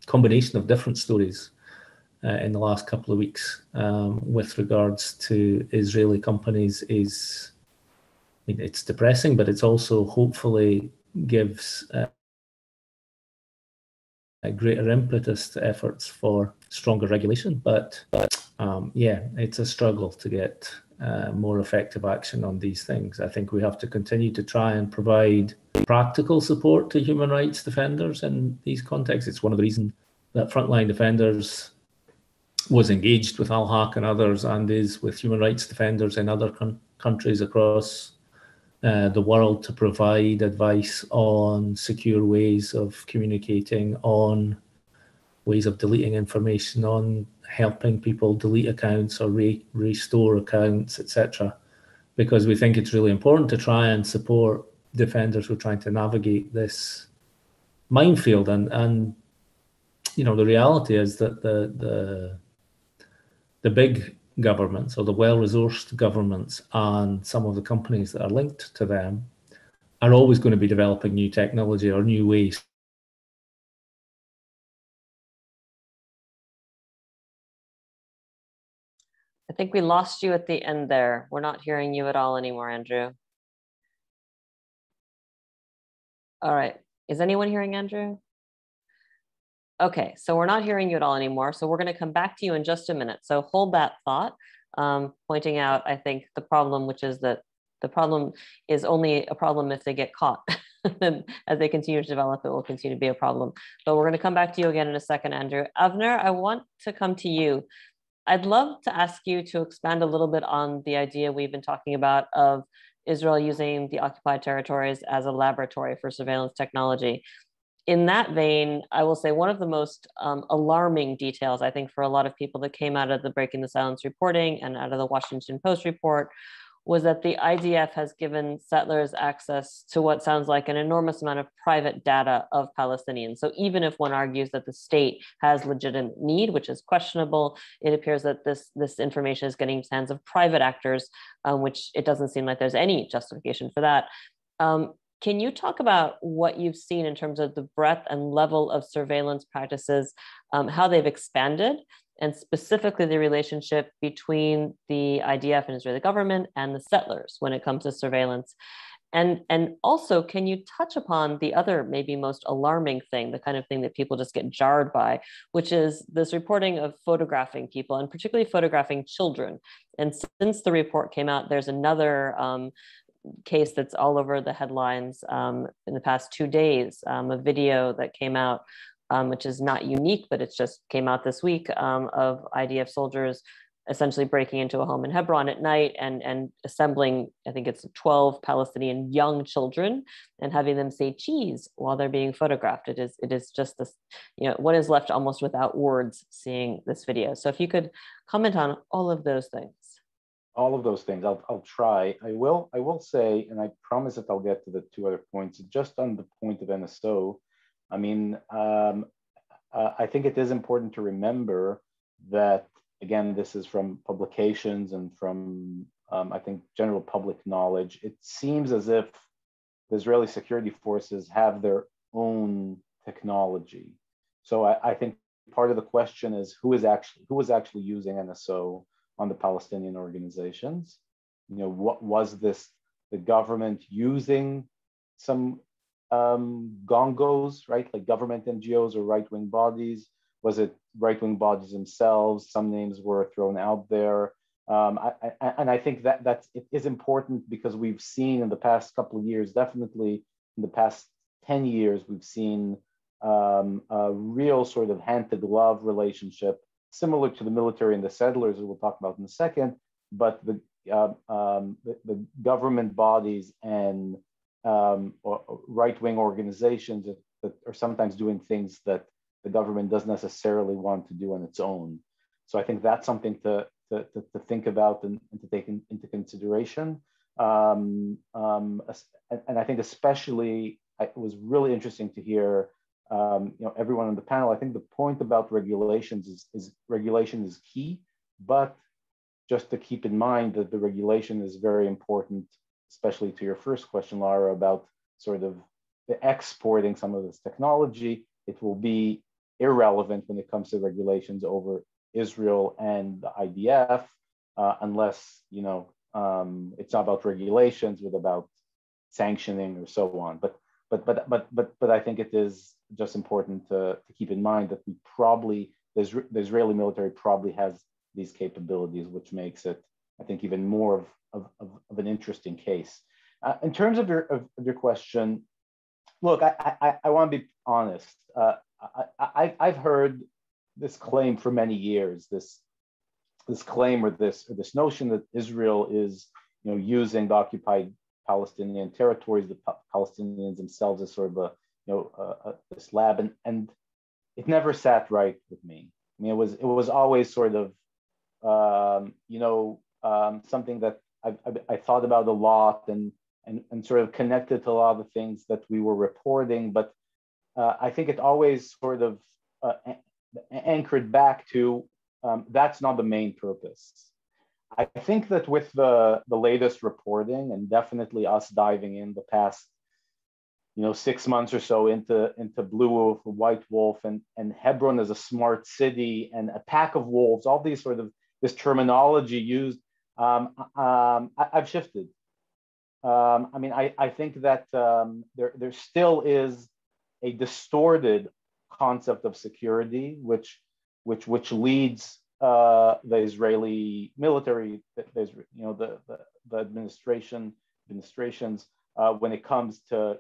combination of different stories in the last couple of weeks with regards to Israeli companies is, it's depressing, but it's also hopefully gives a greater impetus to efforts for stronger regulation. But yeah, it's a struggle to get more effective action on these things. I think we have to continue to try and provide practical support to human rights defenders in these contexts. It's one of the reasons that Frontline Defenders was engaged with Al-Haq and others and is with human rights defenders in other countries across the world to provide advice on secure ways of communicating, on ways of deleting information, on helping people delete accounts or restore accounts, etc. Because we think it's really important to try and support defenders who are trying to navigate this minefield. And the reality is that the big governments or the well-resourced governments and some of the companies that are linked to them are always going to be developing new technology or new ways. I think we lost you at the end there. We're not hearing you at all anymore, Andrew. All right. Is anyone hearing Andrew? Okay, so we're not hearing you at all anymore. So we're going to come back to you in just a minute. So hold that thought, pointing out, I think, the problem, which is that the problem is only a problem if they get caught. And as they continue to develop, it will continue to be a problem. But we're going to come back to you again in a second, Andrew. Avner, I want to come to you. I'd love to ask you to expand a little bit on the idea we've been talking about of Israel using the occupied territories as a laboratory for surveillance technology. In that vein, I will say one of the most alarming details, I think, for a lot of people that came out of the Breaking the Silence reporting and out of the Washington Post report was that the IDF has given settlers access to what sounds like an enormous amount of private data of Palestinians. So even if one argues that the state has legitimate need, which is questionable, it appears that this information is getting into the hands of private actors, which it doesn't seem like there's any justification for that. Can you talk about what you've seen in terms of the breadth and level of surveillance practices, how they've expanded, and specifically the relationship between the IDF and Israeli government and the settlers when it comes to surveillance? And also, can you touch upon the other maybe most alarming thing, the kind of thing that people just get jarred by, which is this reporting of photographing people and particularly photographing children. And since the report came out, there's another case that's all over the headlines in the past 2 days, a video that came out, which is not unique, but it just came out this week, of IDF soldiers essentially breaking into a home in Hebron at night and assembling, I think it's 12 Palestinian young children and having them say cheese while they're being photographed. It is just this, one is left almost without words seeing this video. So if you could comment on all of those things. All of those things, I'll try. I will say, and I promise that I'll get to the two other points. Just on the point of NSO, I mean, I think it is important to remember that, again, this is from publications and from, I think, general public knowledge. It seems as if the Israeli security forces have their own technology. So I think part of the question is who is actually using NSO on the Palestinian organizations? What was this, the government using some gongos, right? Like government NGOs or right-wing bodies? Was it right-wing bodies themselves? Some names were thrown out there. And I think that it is important because we've seen in the past couple of years, definitely in the past 10 years, we've seen a real sort of hand-to-glove relationship similar to the military and the settlers, that we'll talk about in a second, but the government bodies and right-wing organizations that are sometimes doing things that the government doesn't necessarily want to do on its own. So I think that's something to think about and to take into consideration. And I think especially, it was really interesting to hear everyone on the panel. I think the point about regulations is regulation is key, but just to keep in mind that the regulation is very important, especially to your first question, Lara, about sort of the exporting some of this technology. It will be irrelevant when it comes to regulations over Israel and the IDF, unless it's not about regulations, but about sanctioning or so on. But I think it is just important to keep in mind that the Israeli military probably has these capabilities, which makes it, I think, even more of an interesting case. In terms of your question, look, I want to be honest. I've heard this claim for many years. This claim or this notion that Israel is using the occupied Palestinian territories, the Palestinians themselves, as sort of a slab, and it never sat right with me. I mean, it was always sort of something that I thought about a lot and sort of connected to a lot of the things that we were reporting, but I think it always sort of anchored back to that's not the main purpose. I think that with the latest reporting, and definitely us diving in the past 6 months or so into Blue Wolf, White Wolf, and Hebron as a smart city and a pack of wolves, all these sort of this terminology used, I've shifted. I think that there still is a distorted concept of security, which leads the Israeli military, the administrations when it comes to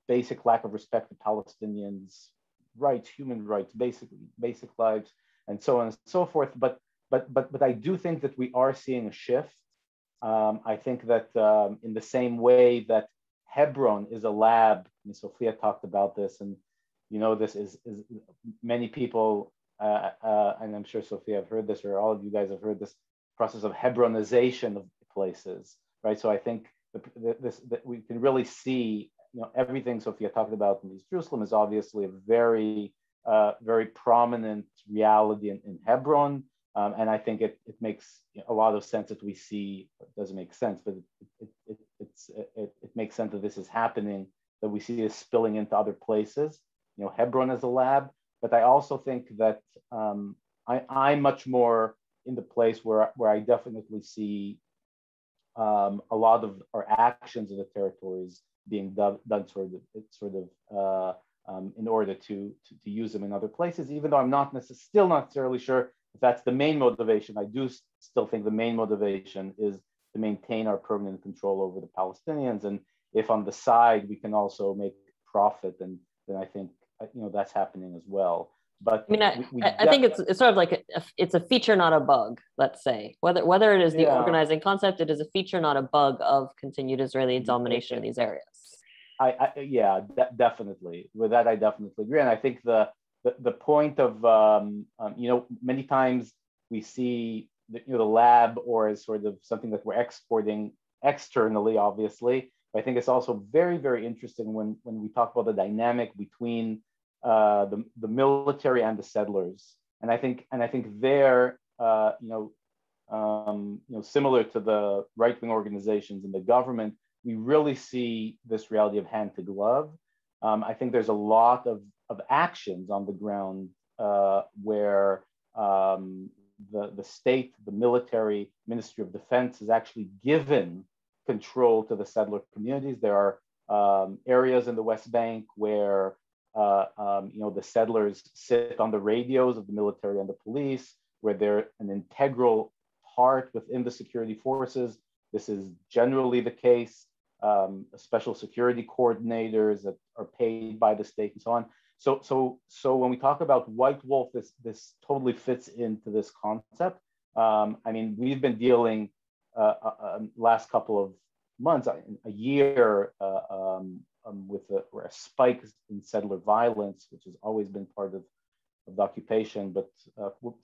basic lack of respect to Palestinians' rights, human rights, basic lives, and so on and so forth. But I do think that we are seeing a shift. I think that in the same way that Hebron is a lab, and Sophia talked about this, and this is many people, and I'm sure Sophia have heard this, or all of you guys have heard this process of Hebronization of places, right? So I think that we can really see, everything Sophia talked about in East Jerusalem is obviously a very, very prominent reality in Hebron. And I think it makes a lot of sense that we see, it doesn't make sense, but it makes sense that this is happening, that we see this spilling into other places, Hebron as a lab. But I also think that I'm much more in the place where I definitely see a lot of our actions in the territories being done in order to use them in other places, even though I'm still not necessarily sure if that's the main motivation. I do still think the main motivation is to maintain our permanent control over the Palestinians. And if on the side we can also make profit, then I think that's happening as well. But I think it's sort of like it's a feature, not a bug. Let's say whether it is the organizing concept, it is a feature, not a bug of continued Israeli domination in these areas. Definitely. With that, I definitely agree. And I think the point of many times we see the lab or as sort of something that we're exporting externally, obviously. But I think it's also very, very interesting when we talk about the dynamic between the military and the settlers. And I think they're similar to the right-wing organizations in the government, we really see this reality of hand to glove. I think there's a lot of actions on the ground where the state, the military, Ministry of Defense has actually given control to the settler communities. There are areas in the West Bank where the settlers sit on the radios of the military and the police, where they're an integral part within the security forces. This is generally the case. Special security coordinators that are paid by the state and so on. So when we talk about White Wolf, this totally fits into this concept. We've been dealing last couple of months, a year, with a spike in settler violence, which has always been part of the occupation, but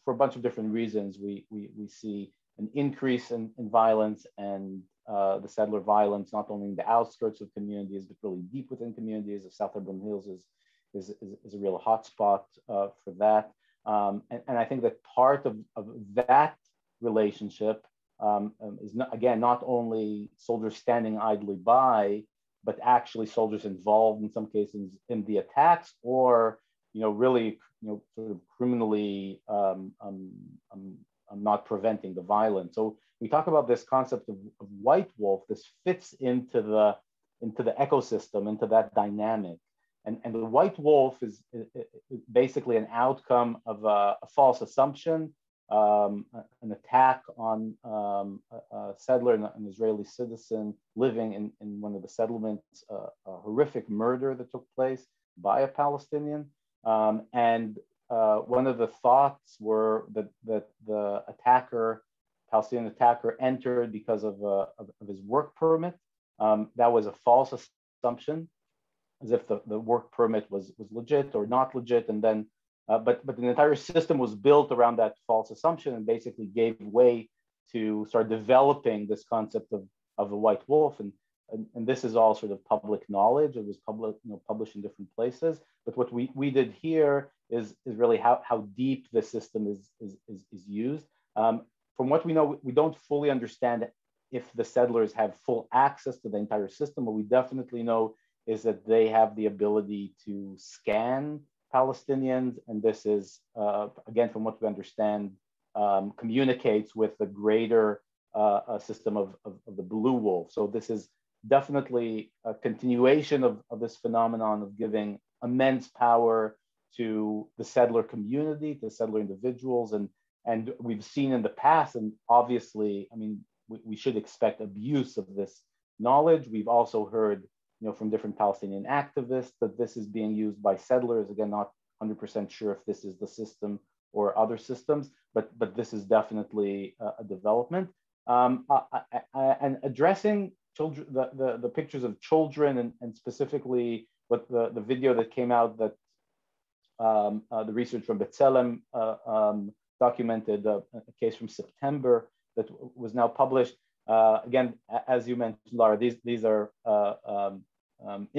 for a bunch of different reasons, we see an increase in violence and the settler violence, not only in the outskirts of communities, but really deep within communities. The South Hebron Hills is a real hotspot for that. And I think that part of that relationship is not only soldiers standing idly by, but actually soldiers involved in some cases in the attacks, or really sort of criminally not preventing the violence. So we talk about this concept of White Wolf. This fits into the ecosystem, into that dynamic. And the White Wolf is basically an outcome of a false assumption, an attack on a settler, an Israeli citizen living in one of the settlements, a horrific murder that took place by a Palestinian. And one of the thoughts were that the Palestinian attacker entered because of his work permit. That was a false assumption, as if the work permit was legit or not legit. And then, but the entire system was built around that false assumption and basically gave way to start developing this concept of a White Wolf. And this is all sort of public knowledge. It was published in different places. But what we did here is really how deep the system is used. from what we know, we don't fully understand if the settlers have full access to the entire system. What we definitely know is that they have the ability to scan Palestinians, and this is, again, from what we understand, communicates with the greater system of the blue wolf. So this is definitely a continuation of this phenomenon of giving immense power to the settler community, to settler individuals, and we've seen in the past, and obviously, I mean, we should expect abuse of this knowledge. We've also heard, from different Palestinian activists that this is being used by settlers. Again, not 100% sure if this is the system or other systems, but this is definitely a development. And addressing children, the pictures of children, and specifically what the video that came out that the research from B'Tselem documented, a case from September that was now published. Again, as you mentioned, Lara, these are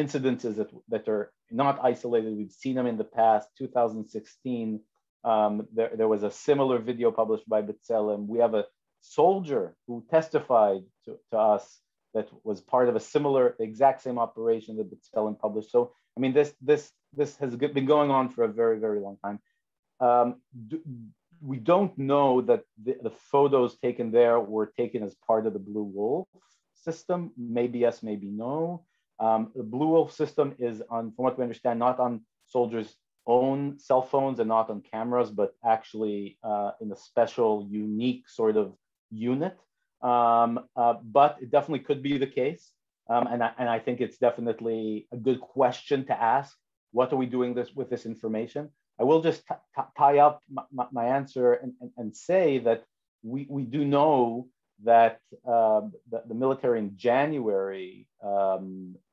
incidences that are not isolated. We've seen them in the past. 2016, there was a similar video published by B'Tselem. We have a soldier who testified to us that was part of a similar, exact same operation that B'Tselem published. So, I mean, this has been going on for a very, very long time. We don't know that the photos taken there were taken as part of the Blue Wolf system. Maybe yes, maybe no. The Blue Wolf system is on, from what we understand, not on soldiers' own cell phones and not on cameras, but actually in a special, unique sort of unit. But it definitely could be the case. And I think it's definitely a good question to ask. What are we doing with this information? I will just tie up my answer and say that we do know that the military in January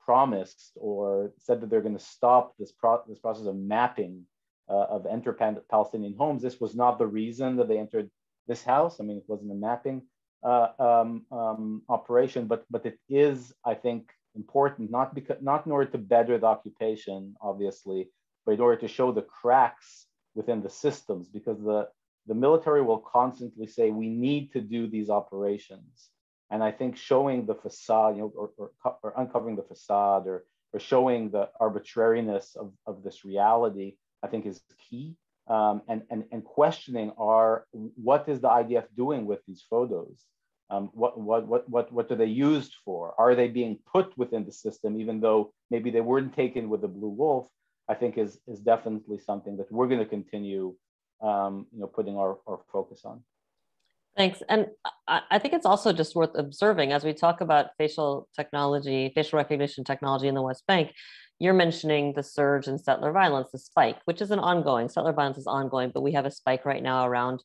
promised or said that they're going to stop this process of mapping of Palestinian homes. This was not the reason that they entered this house. I mean, it wasn't a mapping operation, but it is, I think, important, not in order to better the occupation, obviously, but in order to show the cracks within the systems, because the military will constantly say, we need to do these operations. And I think showing the facade, or uncovering the facade, or showing the arbitrariness of this reality, I think is key. And questioning what is the IDF doing with these photos? What are they used for? Are they being put within the system, even though maybe they weren't taken with the Blue Wolf? I think is definitely something that we're going to continue, putting our focus on. Thanks. And I think it's also just worth observing as we talk about facial recognition technology in the West Bank. You're mentioning the surge in settler violence, the spike, which is settler violence is ongoing, but we have a spike right now around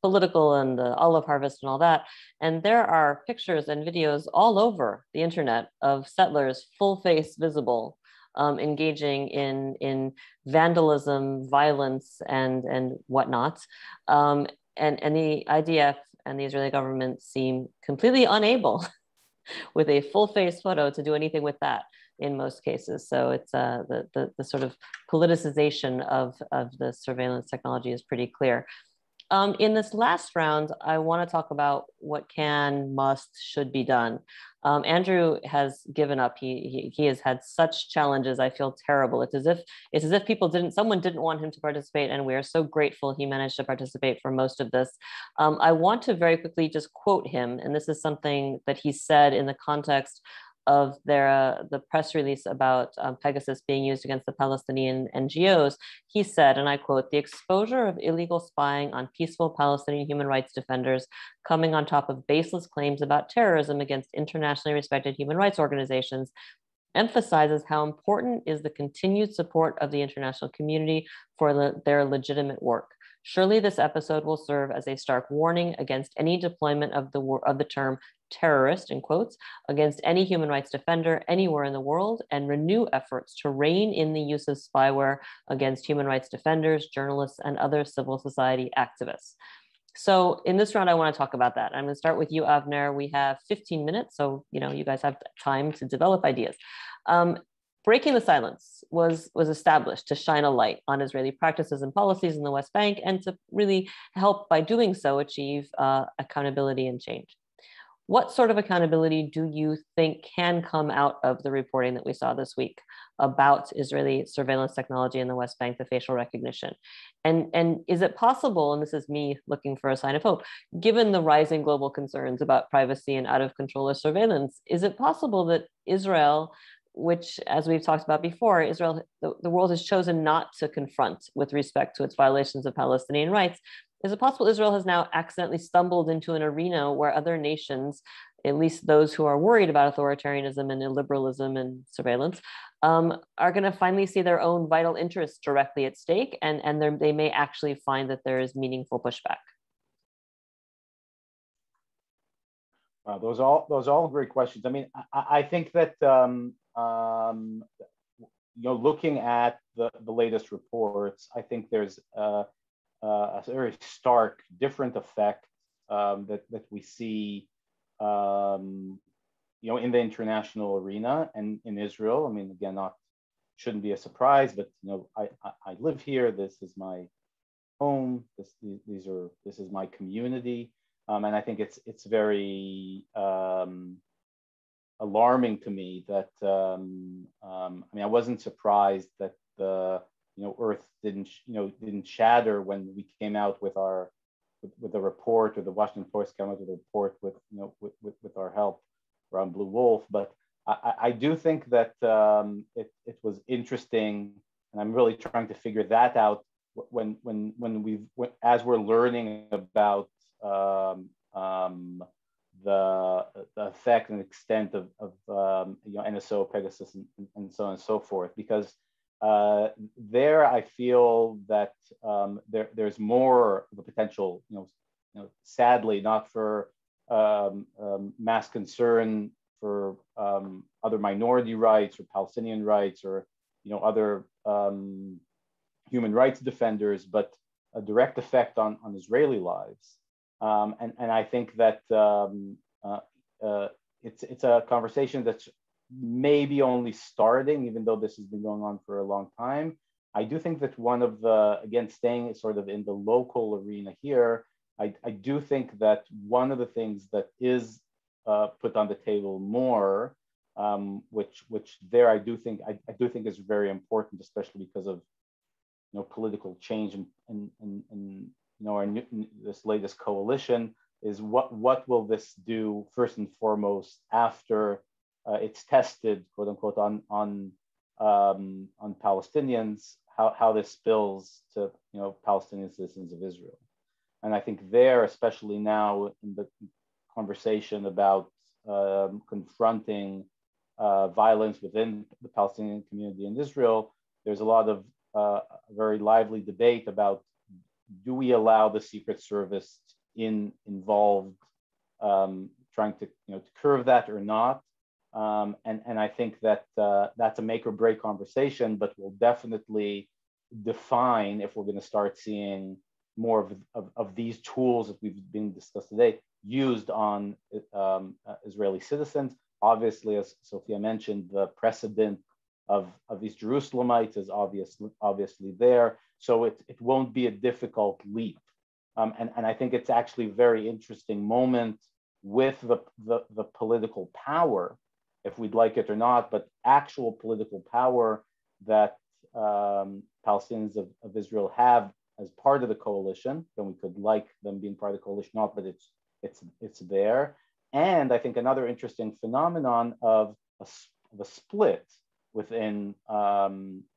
political and the olive harvest and all that. And there are pictures and videos all over the internet of settlers, full face visible, engaging in vandalism, violence, and whatnot. And the IDF and the Israeli government seem completely unable with a full face photo to do anything with that in most cases. So it's the sort of politicization of the surveillance technology is pretty clear. In this last round, I want to talk about what can, must, should be done. Andrew has given up. He has had such challenges. I feel terrible. It's as if someone didn't want him to participate, and we are so grateful he managed to participate for most of this. I want to very quickly just quote him, and this is something that he said in the context of the press release about Pegasus being used against the Palestinian NGOs. He said, and I quote, "The exposure of illegal spying on peaceful Palestinian human rights defenders coming on top of baseless claims about terrorism against internationally respected human rights organizations emphasizes how important is the continued support of the international community for their legitimate work. Surely this episode will serve as a stark warning against any deployment of the term terrorist, in quotes, against any human rights defender anywhere in the world, and renew efforts to rein in the use of spyware against human rights defenders, journalists, and other civil society activists." So in this round, I want to talk about that. I'm going to start with you, Avner. We have 15 minutes, so you guys have time to develop ideas. breaking the silence was established to shine a light on Israeli practices and policies in the West Bank and to really help, by doing so, achieve accountability and change. What sort of accountability do you think can come out of the reporting that we saw this week about Israeli surveillance technology in the West Bank, the facial recognition? And is it possible, and this is me looking for a sign of hope, given the rising global concerns about privacy and out of control of surveillance, is it possible that Israel, which, as we've talked about before, Israel, the world has chosen not to confront with respect to its violations of Palestinian rights, is it possible Israel has now accidentally stumbled into an arena where other nations, at least those who are worried about authoritarianism and illiberalism and surveillance, are going to finally see their own vital interests directly at stake, and they may actually find that there is meaningful pushback? Those are all great questions. I mean, I think that looking at the latest reports, I think there's a very stark, different effect that we see, in the international arena and in Israel. I mean, again, shouldn't be a surprise, but I live here. This is my home. This is my community, and I think it's very alarming to me that I wasn't surprised that the Earth didn't shatter when we came out with a report, or the Washington Post came out with a report with our help around Blue Wolf. But I do think that it was interesting, and I'm really trying to figure that out as we're learning about the effect and extent of NSO, Pegasus, and so on and so forth, because there I feel that there's more of a potential, sadly, not for mass concern for other minority rights or Palestinian rights or other human rights defenders, but a direct effect on Israeli lives. And I think that it's a conversation that's maybe only starting, even though this has been going on for a long time. I do think that one of the, again, staying sort of in the local arena here, I do think that one of the things that is put on the table more, which there I do think is very important, especially because of political change and this latest coalition, is what will this do first and foremost after it's tested, quote unquote, on Palestinians, how this spills to Palestinian citizens of Israel. And I think there, especially now in the conversation about confronting violence within the Palestinian community in Israel, there's a lot of very lively debate about, do we allow the Secret Service involved, trying to curb that or not? And I think that that's a make or break conversation, but will definitely define if we're going to start seeing more of these tools that we've been discussed today used on Israeli citizens. Obviously, as Sophia mentioned, the precedent of these Jerusalemites is obviously there, so it won't be a difficult leap. And I think it's actually a very interesting moment with the political power, if we'd like it or not, but actual political power that Palestinians of Israel have as part of the coalition. Then we could like them being part of the coalition, not, but it's there. And I think another interesting phenomenon of a split within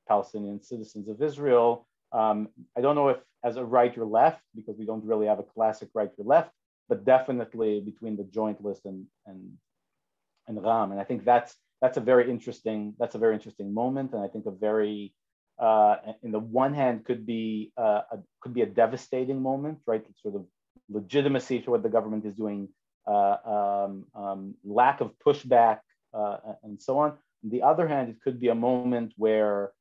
Palestinian citizens of Israel. I don't know if as a right or left, because we don't really have a classic right or left, but definitely between the joint list and Ram. And I think that's a very interesting moment. And I think a very, in the one hand, could be a devastating moment, right? Sort of legitimacy to what the government is doing, lack of pushback, and so on. On the other hand, it could be a moment where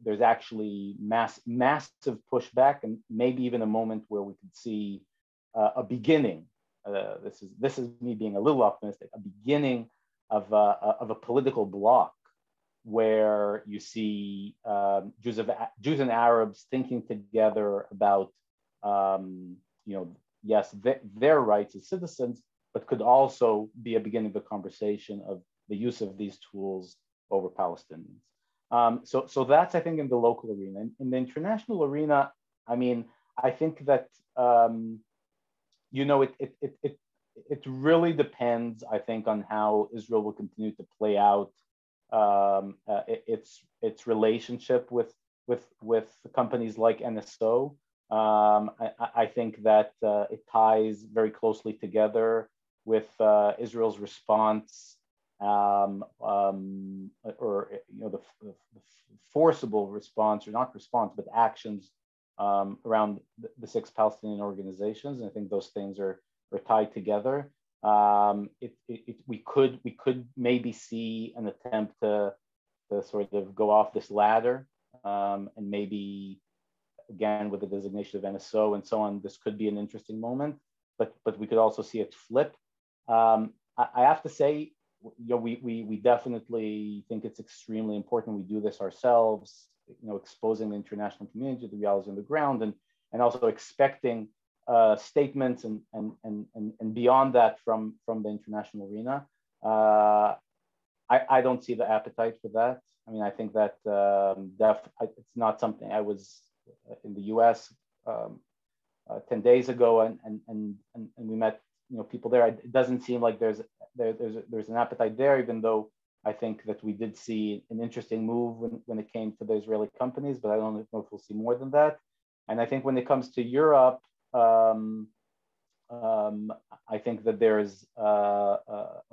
there's actually massive pushback, and maybe even a moment where we could see a beginning. This is me being a little optimistic. A beginning of a political bloc where you see Jews and Arabs thinking together about, yes, their rights as citizens, but could also be a beginning of a conversation of the use of these tools over Palestinians. So that's, I think, in the local arena. In the international arena, I mean, I think that it really depends, I think, on how Israel will continue to play out its relationship with companies like NSO. I think that it ties very closely together with Israel's response, the forcible response, or not response, but actions around the 6 Palestinian organizations. And I think those things are tied together. We could maybe see an attempt to sort of go off this ladder, and maybe again with the designation of NSO and so on, this could be an interesting moment. But we could also see it flip. I have to say, we definitely think it's extremely important we do this ourselves, exposing the international community to the realities on the ground, and also expecting statements and beyond that from the international arena. I don't see the appetite for that. I mean, I think that it's not something. I was in the US 10 days ago, and we met people there. It doesn't seem like there's an appetite there, even though I think that we did see an interesting move when it came to the Israeli companies, but I don't know if we'll see more than that. And I think when it comes to Europe, I think that there is a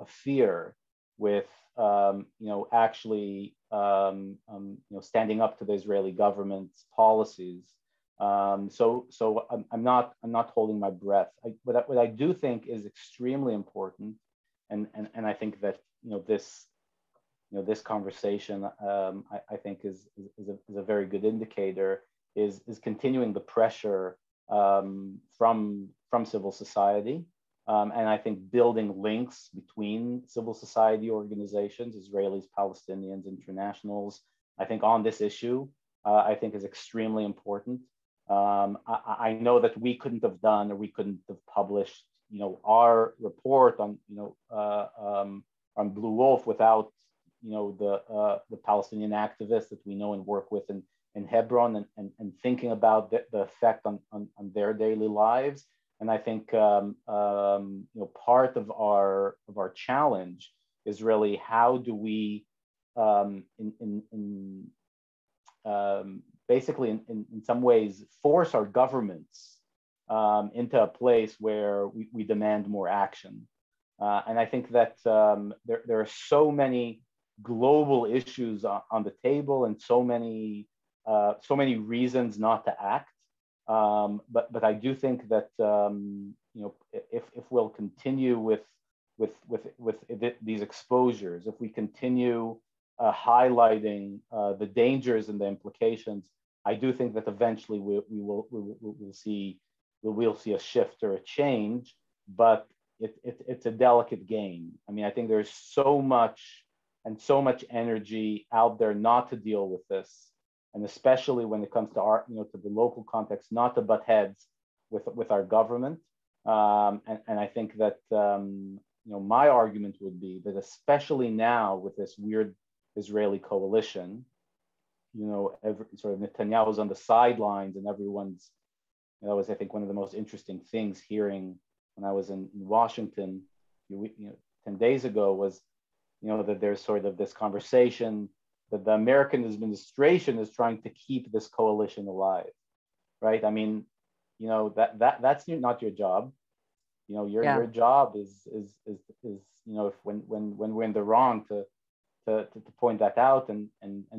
fear with actually standing up to the Israeli government's policies. So I'm not holding my breath. What I do think is extremely important, and I think that this conversation I think is a very good indicator, is continuing the pressure from civil society, and I think building links between civil society organizations, Israelis, Palestinians, internationals, I think on this issue, I think is extremely important. I know that we couldn't have done, or we couldn't have published, our report on Blue Wolf without, the Palestinian activists that we know and work with in Hebron, and thinking about the effect on their daily lives. And I think part of our challenge is really how do we basically in some ways force our governments into a place where we demand more action. And I think that there are so many global issues on the table, and so many reasons not to act. But I do think that if we'll continue with these exposures, if we continue highlighting the dangers and the implications, I do think that eventually we'll see a shift or a change. But it's a delicate game. I mean, I think there's so much energy out there not to deal with this. And especially when it comes to to the local context, not to butt heads with our government. And I think that my argument would be that especially now with this weird Israeli coalition, sort of Netanyahu's on the sidelines, and everyone's. That was, I think, one of the most interesting things hearing when I was in Washington 10 days ago was, that there's sort of this conversation that the American administration is trying to keep this coalition alive, right? I mean, that's not your job. Your job is if when we're in the wrong to point that out and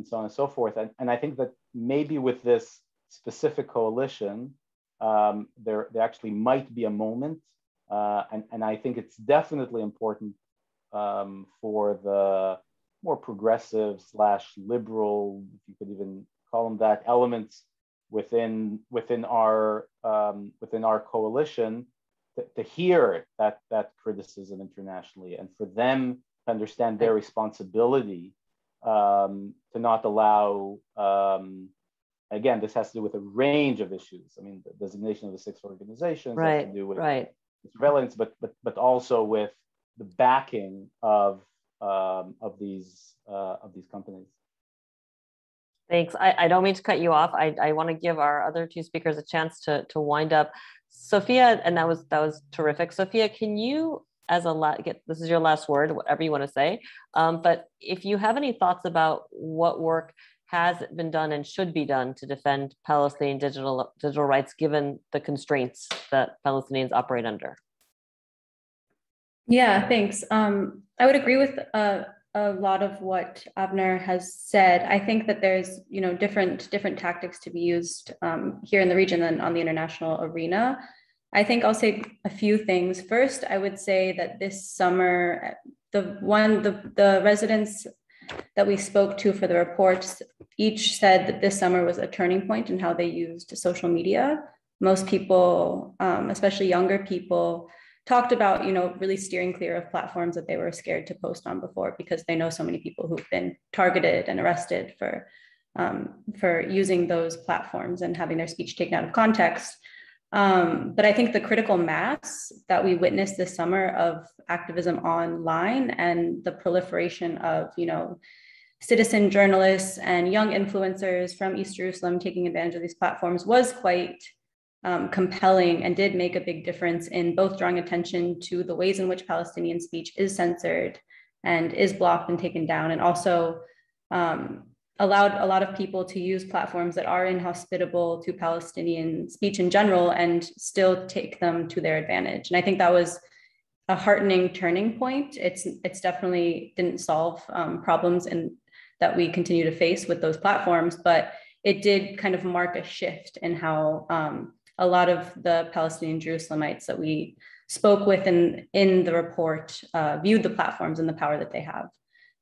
so on and so forth. And I think that maybe with this specific coalition, there actually might be a moment, and I think it's definitely important for the more progressive / liberal, if you could even call them that, elements within our coalition to hear that criticism internationally, and for them to understand their responsibility to not allow, again, this has to do with a range of issues. I mean, the designation of the 6 organizations has to do with surveillance, but also with the backing of these companies. Thanks. I don't mean to cut you off. I want to give our other 2 speakers a chance to wind up. Sophia, and that was terrific. Sophia, can you, this is your last word, whatever you want to say, but if you have any thoughts about what work has been done and should be done to defend Palestinian digital rights, given the constraints that Palestinians operate under? Yeah, thanks. I would agree with a lot of what Avner has said. I think that there's, different tactics to be used here in the region and on the international arena. I think I'll say a few things. First, I would say that this summer, the residents that we spoke to for the reports each said that this summer was a turning point in how they used social media. Most people, especially younger people, talked about, really steering clear of platforms that they were scared to post on before, because they know so many people who've been targeted and arrested for using those platforms and having their speech taken out of context. But I think the critical mass that we witnessed this summer of activism online and the proliferation of, citizen journalists and young influencers from East Jerusalem taking advantage of these platforms was quite compelling, and did make a big difference in both drawing attention to the ways in which Palestinian speech is censored and is blocked and taken down, and also allowed a lot of people to use platforms that are inhospitable to Palestinian speech in general and still take them to their advantage. And I think that was a heartening turning point. It's definitely didn't solve problems that we continue to face with those platforms, but it did kind of mark a shift in how a lot of the Palestinian Jerusalemites that we spoke with in the report viewed the platforms and the power that they have,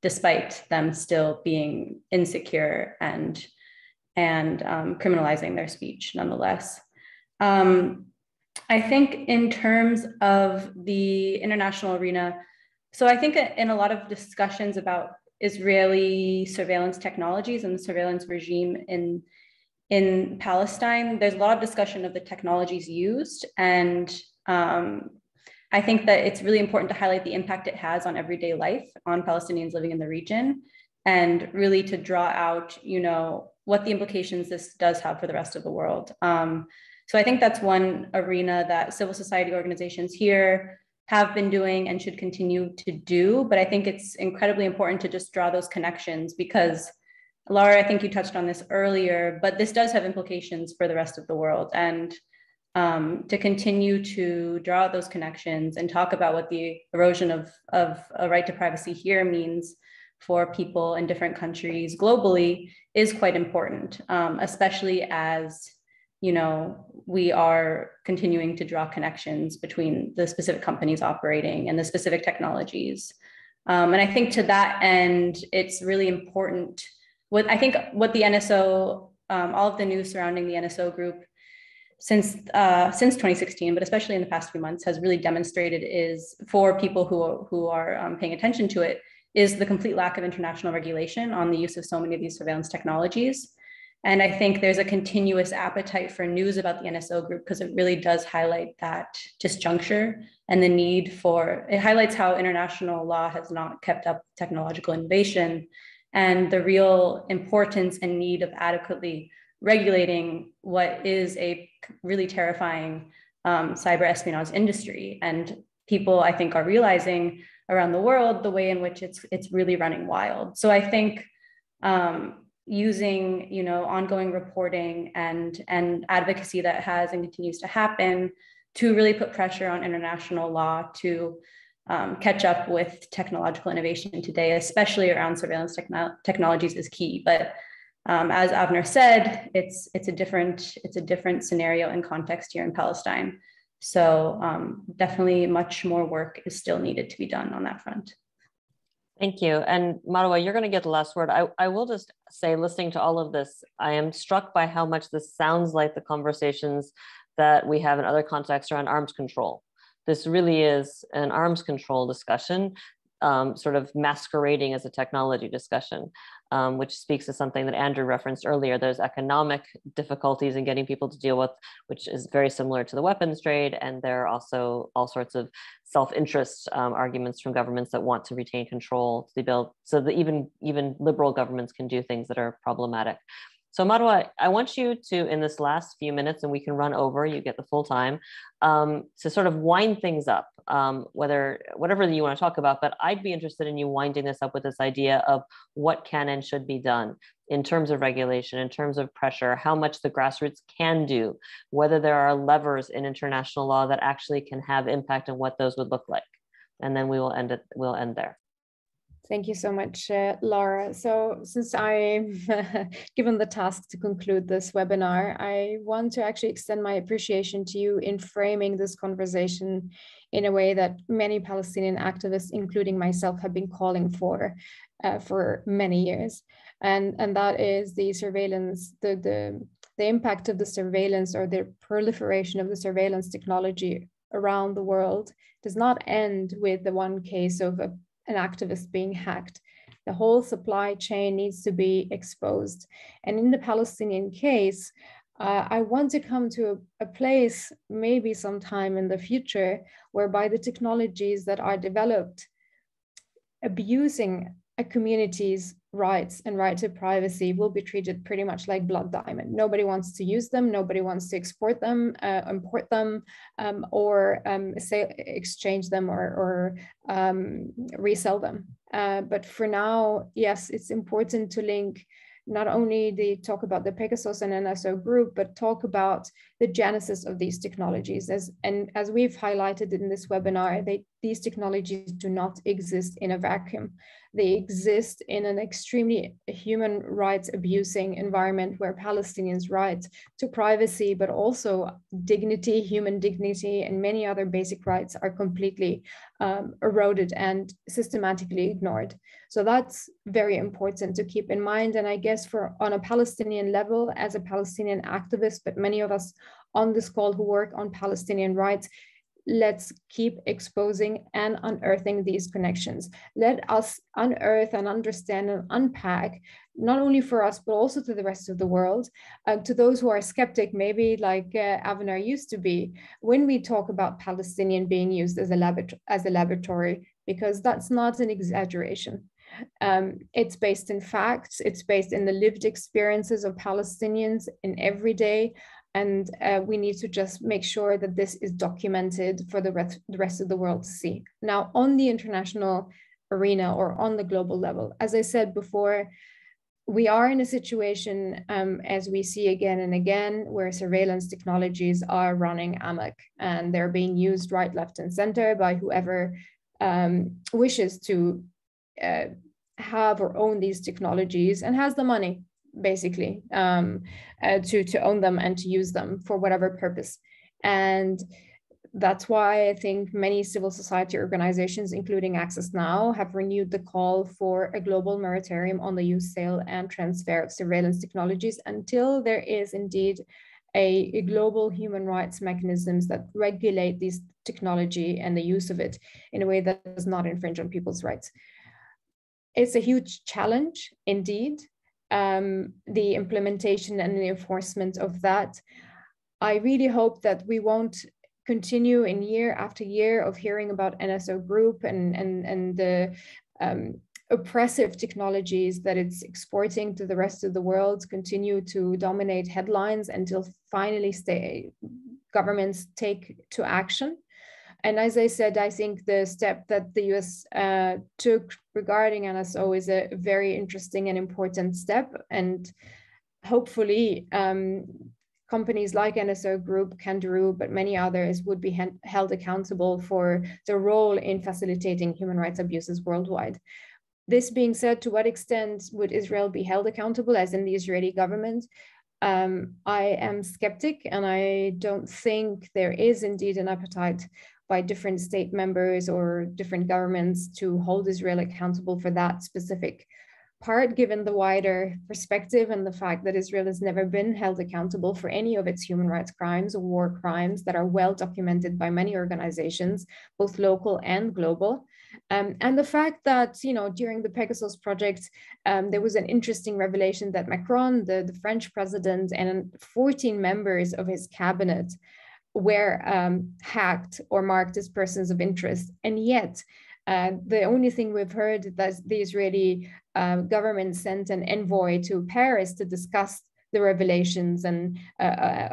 despite them still being insecure and criminalizing their speech nonetheless. I think in terms of the international arena, so I think in a lot of discussions about Israeli surveillance technologies and the surveillance regime in Palestine, there's a lot of discussion of the technologies used. And I think that it's really important to highlight the impact it has on everyday life, on Palestinians living in the region, and really to draw out, what the implications this does have for the rest of the world. So I think that's one arena that civil society organizations here have been doing and should continue to do. But I think it's incredibly important to just draw those connections, because Lara, I think you touched on this earlier, but this does have implications for the rest of the world. And to continue to draw out those connections and talk about what the erosion of a right to privacy here means for people in different countries globally is quite important, especially as we are continuing to draw connections between the specific companies operating and the specific technologies. And I think to that end, it's really important. What the NSO, all of the news surrounding the NSO group since 2016, but especially in the past few months, has really demonstrated is, for people who are paying attention to it, is the complete lack of international regulation on the use of so many of these surveillance technologies. And I think there's a continuous appetite for news about the NSO group, because it really does highlight that disjuncture and the need it highlights how international law has not kept up technological innovation, and the real importance and need of adequately regulating what is a really terrifying cyber espionage industry. And people, I think, are realizing around the world the way in which it's really running wild. So I think using ongoing reporting and advocacy that has and continues to happen to really put pressure on international law to catch up with technological innovation today, especially around surveillance technologies, is key. But as Avner said, it's a different scenario and context here in Palestine. So definitely much more work is still needed to be done on that front. Thank you. And Marwa, you're going to get the last word. I will just say, listening to all of this, I am struck by how much this sounds like the conversations that we have in other contexts around arms control. This really is an arms control discussion. sort of masquerading as a technology discussion, which speaks to something that Andrew referenced earlier. There's economic difficulties in getting people to deal with, which is very similar to the weapons trade. And there are also all sorts of self-interest arguments from governments that want to retain control to build, so that even liberal governments can do things that are problematic. So Marwa, I want you to, in this last few minutes, and we can run over, you get the full time, to sort of wind things up, whatever you want to talk about, but I'd be interested in you winding this up with this idea of what can and should be done in terms of regulation, in terms of pressure, how much the grassroots can do, whether there are levers in international law that actually can have impact and what those would look like. And then we'll end there. Thank you so much, Lara. So since I'm given the task to conclude this webinar, I want to actually extend my appreciation to you in framing this conversation in a way that many Palestinian activists, including myself, have been calling for many years. And that is the surveillance, the impact of the surveillance or the proliferation of the surveillance technology around the world does not end with the one case of an activist being hacked. The whole supply chain needs to be exposed. And in the Palestinian case, I want to come to a place, maybe sometime in the future, whereby the technologies that are developed abusing a community's rights and right to privacy will be treated pretty much like blood diamond. Nobody wants to use them. Nobody wants to export them, import them, or exchange them or resell them. But for now, yes, it's important to link not only the talk about the Pegasus and NSO group, but talk about the genesis of these technologies. As we've highlighted in this webinar, these technologies do not exist in a vacuum. They exist in an extremely human rights abusing environment where Palestinians' rights to privacy, but also dignity, human dignity, and many other basic rights are completely eroded and systematically ignored. So that's very important to keep in mind. And I guess on a Palestinian level, as a Palestinian activist, but many of us on this call who work on Palestinian rights, let's keep exposing and unearthing these connections. Let us unearth and understand and unpack, not only for us, but also to the rest of the world, to those who are skeptic, maybe like Avner used to be, when we talk about Palestinian being used as a laboratory, because that's not an exaggeration. It's based in facts, it's based in the lived experiences of Palestinians in every day. And we need to just make sure that this is documented for the rest of the world to see. Now, on the international arena or on the global level, as I said before, we are in a situation, as we see again and again, where surveillance technologies are running amok and they're being used right, left, and center by whoever wishes to have or own these technologies and has the money, basically, to own them and to use them for whatever purpose. And that's why I think many civil society organizations, including Access Now, have renewed the call for a global meritorium on the use, sale, and transfer of surveillance technologies until there is indeed a global human rights mechanisms that regulate this technology and the use of it in a way that does not infringe on people's rights. It's a huge challenge indeed. The implementation and the enforcement of that. I really hope that we won't continue in year after year of hearing about NSO group and the oppressive technologies that it's exporting to the rest of the world continue to dominate headlines until finally governments take to action. And as I said, I think the step that the US took regarding NSO is a very interesting and important step. And hopefully companies like NSO Group, Kanjiru, but many others would be held accountable for their role in facilitating human rights abuses worldwide. This being said, to what extent would Israel be held accountable, as in the Israeli government? I am skeptic, and I don't think there is indeed an appetite by different state members or different governments to hold Israel accountable for that specific part given the wider perspective and the fact that Israel has never been held accountable for any of its human rights crimes or war crimes that are well documented by many organizations, both local and global. And the fact that, you know, during the Pegasus Project, there was an interesting revelation that Macron, the French president, and 14 members of his cabinet were hacked or marked as persons of interest. And yet, the only thing we've heard that the Israeli government sent an envoy to Paris to discuss the revelations and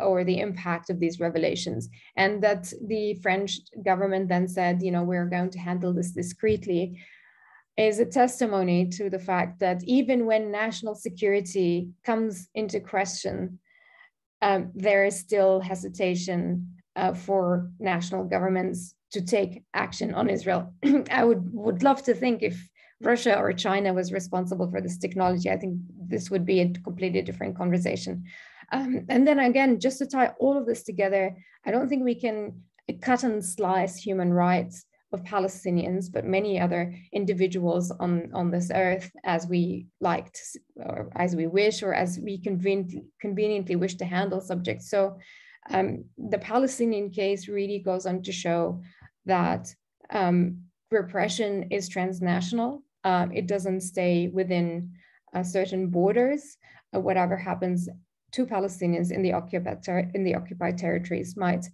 or the impact of these revelations, and that the French government then said, you know, we're going to handle this discreetly, is a testimony to the fact that even when national security comes into question, there is still hesitation for national governments to take action on Israel. I would love to think if Russia or China was responsible for this technology, I think this would be a completely different conversation. And then again, just to tie all of this together, I don't think we can cut and slice human rights of Palestinians, but many other individuals on this earth as we liked, or as we wish, or as we conveniently wish to handle subjects. So the Palestinian case really goes on to show that repression is transnational. It doesn't stay within certain borders. Whatever happens to Palestinians in the occupied territories might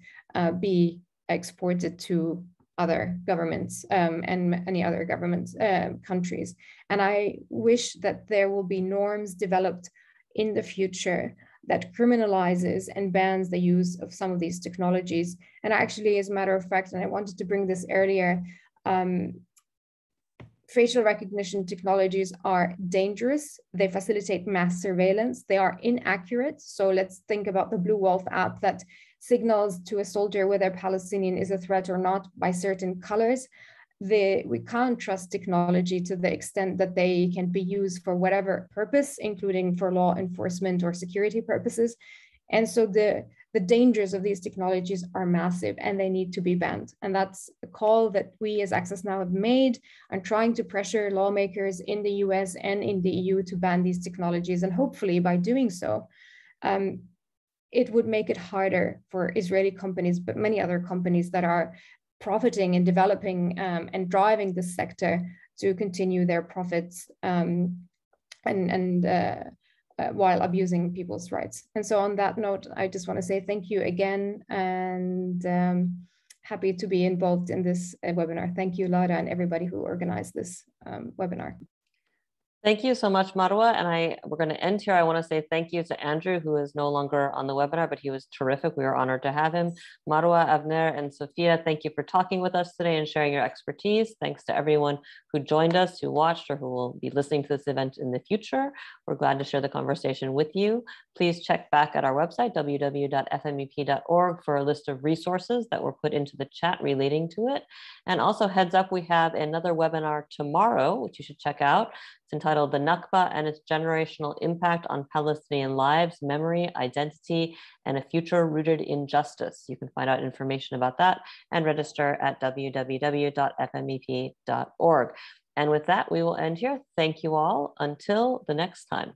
be exported to other governments and many other governments, countries. And I wish that there will be norms developed in the future that criminalizes and bans the use of some of these technologies. And actually, as a matter of fact, and I wanted to bring this earlier, facial recognition technologies are dangerous. They facilitate mass surveillance. They are inaccurate. So let's think about the Blue Wolf app that signals to a soldier whether a Palestinian is a threat or not by certain colors. We can't trust technology to the extent that they can be used for whatever purpose, including for law enforcement or security purposes. And so the dangers of these technologies are massive and they need to be banned. And that's a call that we as Access Now have made and trying to pressure lawmakers in the US and in the EU to ban these technologies. And hopefully by doing so, it would make it harder for Israeli companies, but many other companies that are profiting and developing and driving this sector to continue their profits while abusing people's rights. And so on that note, I just want to say thank you again and happy to be involved in this webinar. Thank you, Lara, and everybody who organized this webinar. Thank you so much, Marwa. And we're going to end here. I want to say thank you to Andrew, who is no longer on the webinar, but he was terrific. We were honored to have him. Marwa, Avner, and Sophia, thank you for talking with us today and sharing your expertise. Thanks to everyone who joined us, who watched, or who will be listening to this event in the future. We're glad to share the conversation with you. Please check back at our website, www.fmep.org, for a list of resources that were put into the chat relating to it. And also heads up, we have another webinar tomorrow, which you should check out. It's entitled The Nakba and its Generational Impact on Palestinian Lives, Memory, Identity, and a Future Rooted in Justice. You can find out information about that and register at www.fmep.org. And with that, we will end here. Thank you all. Until the next time.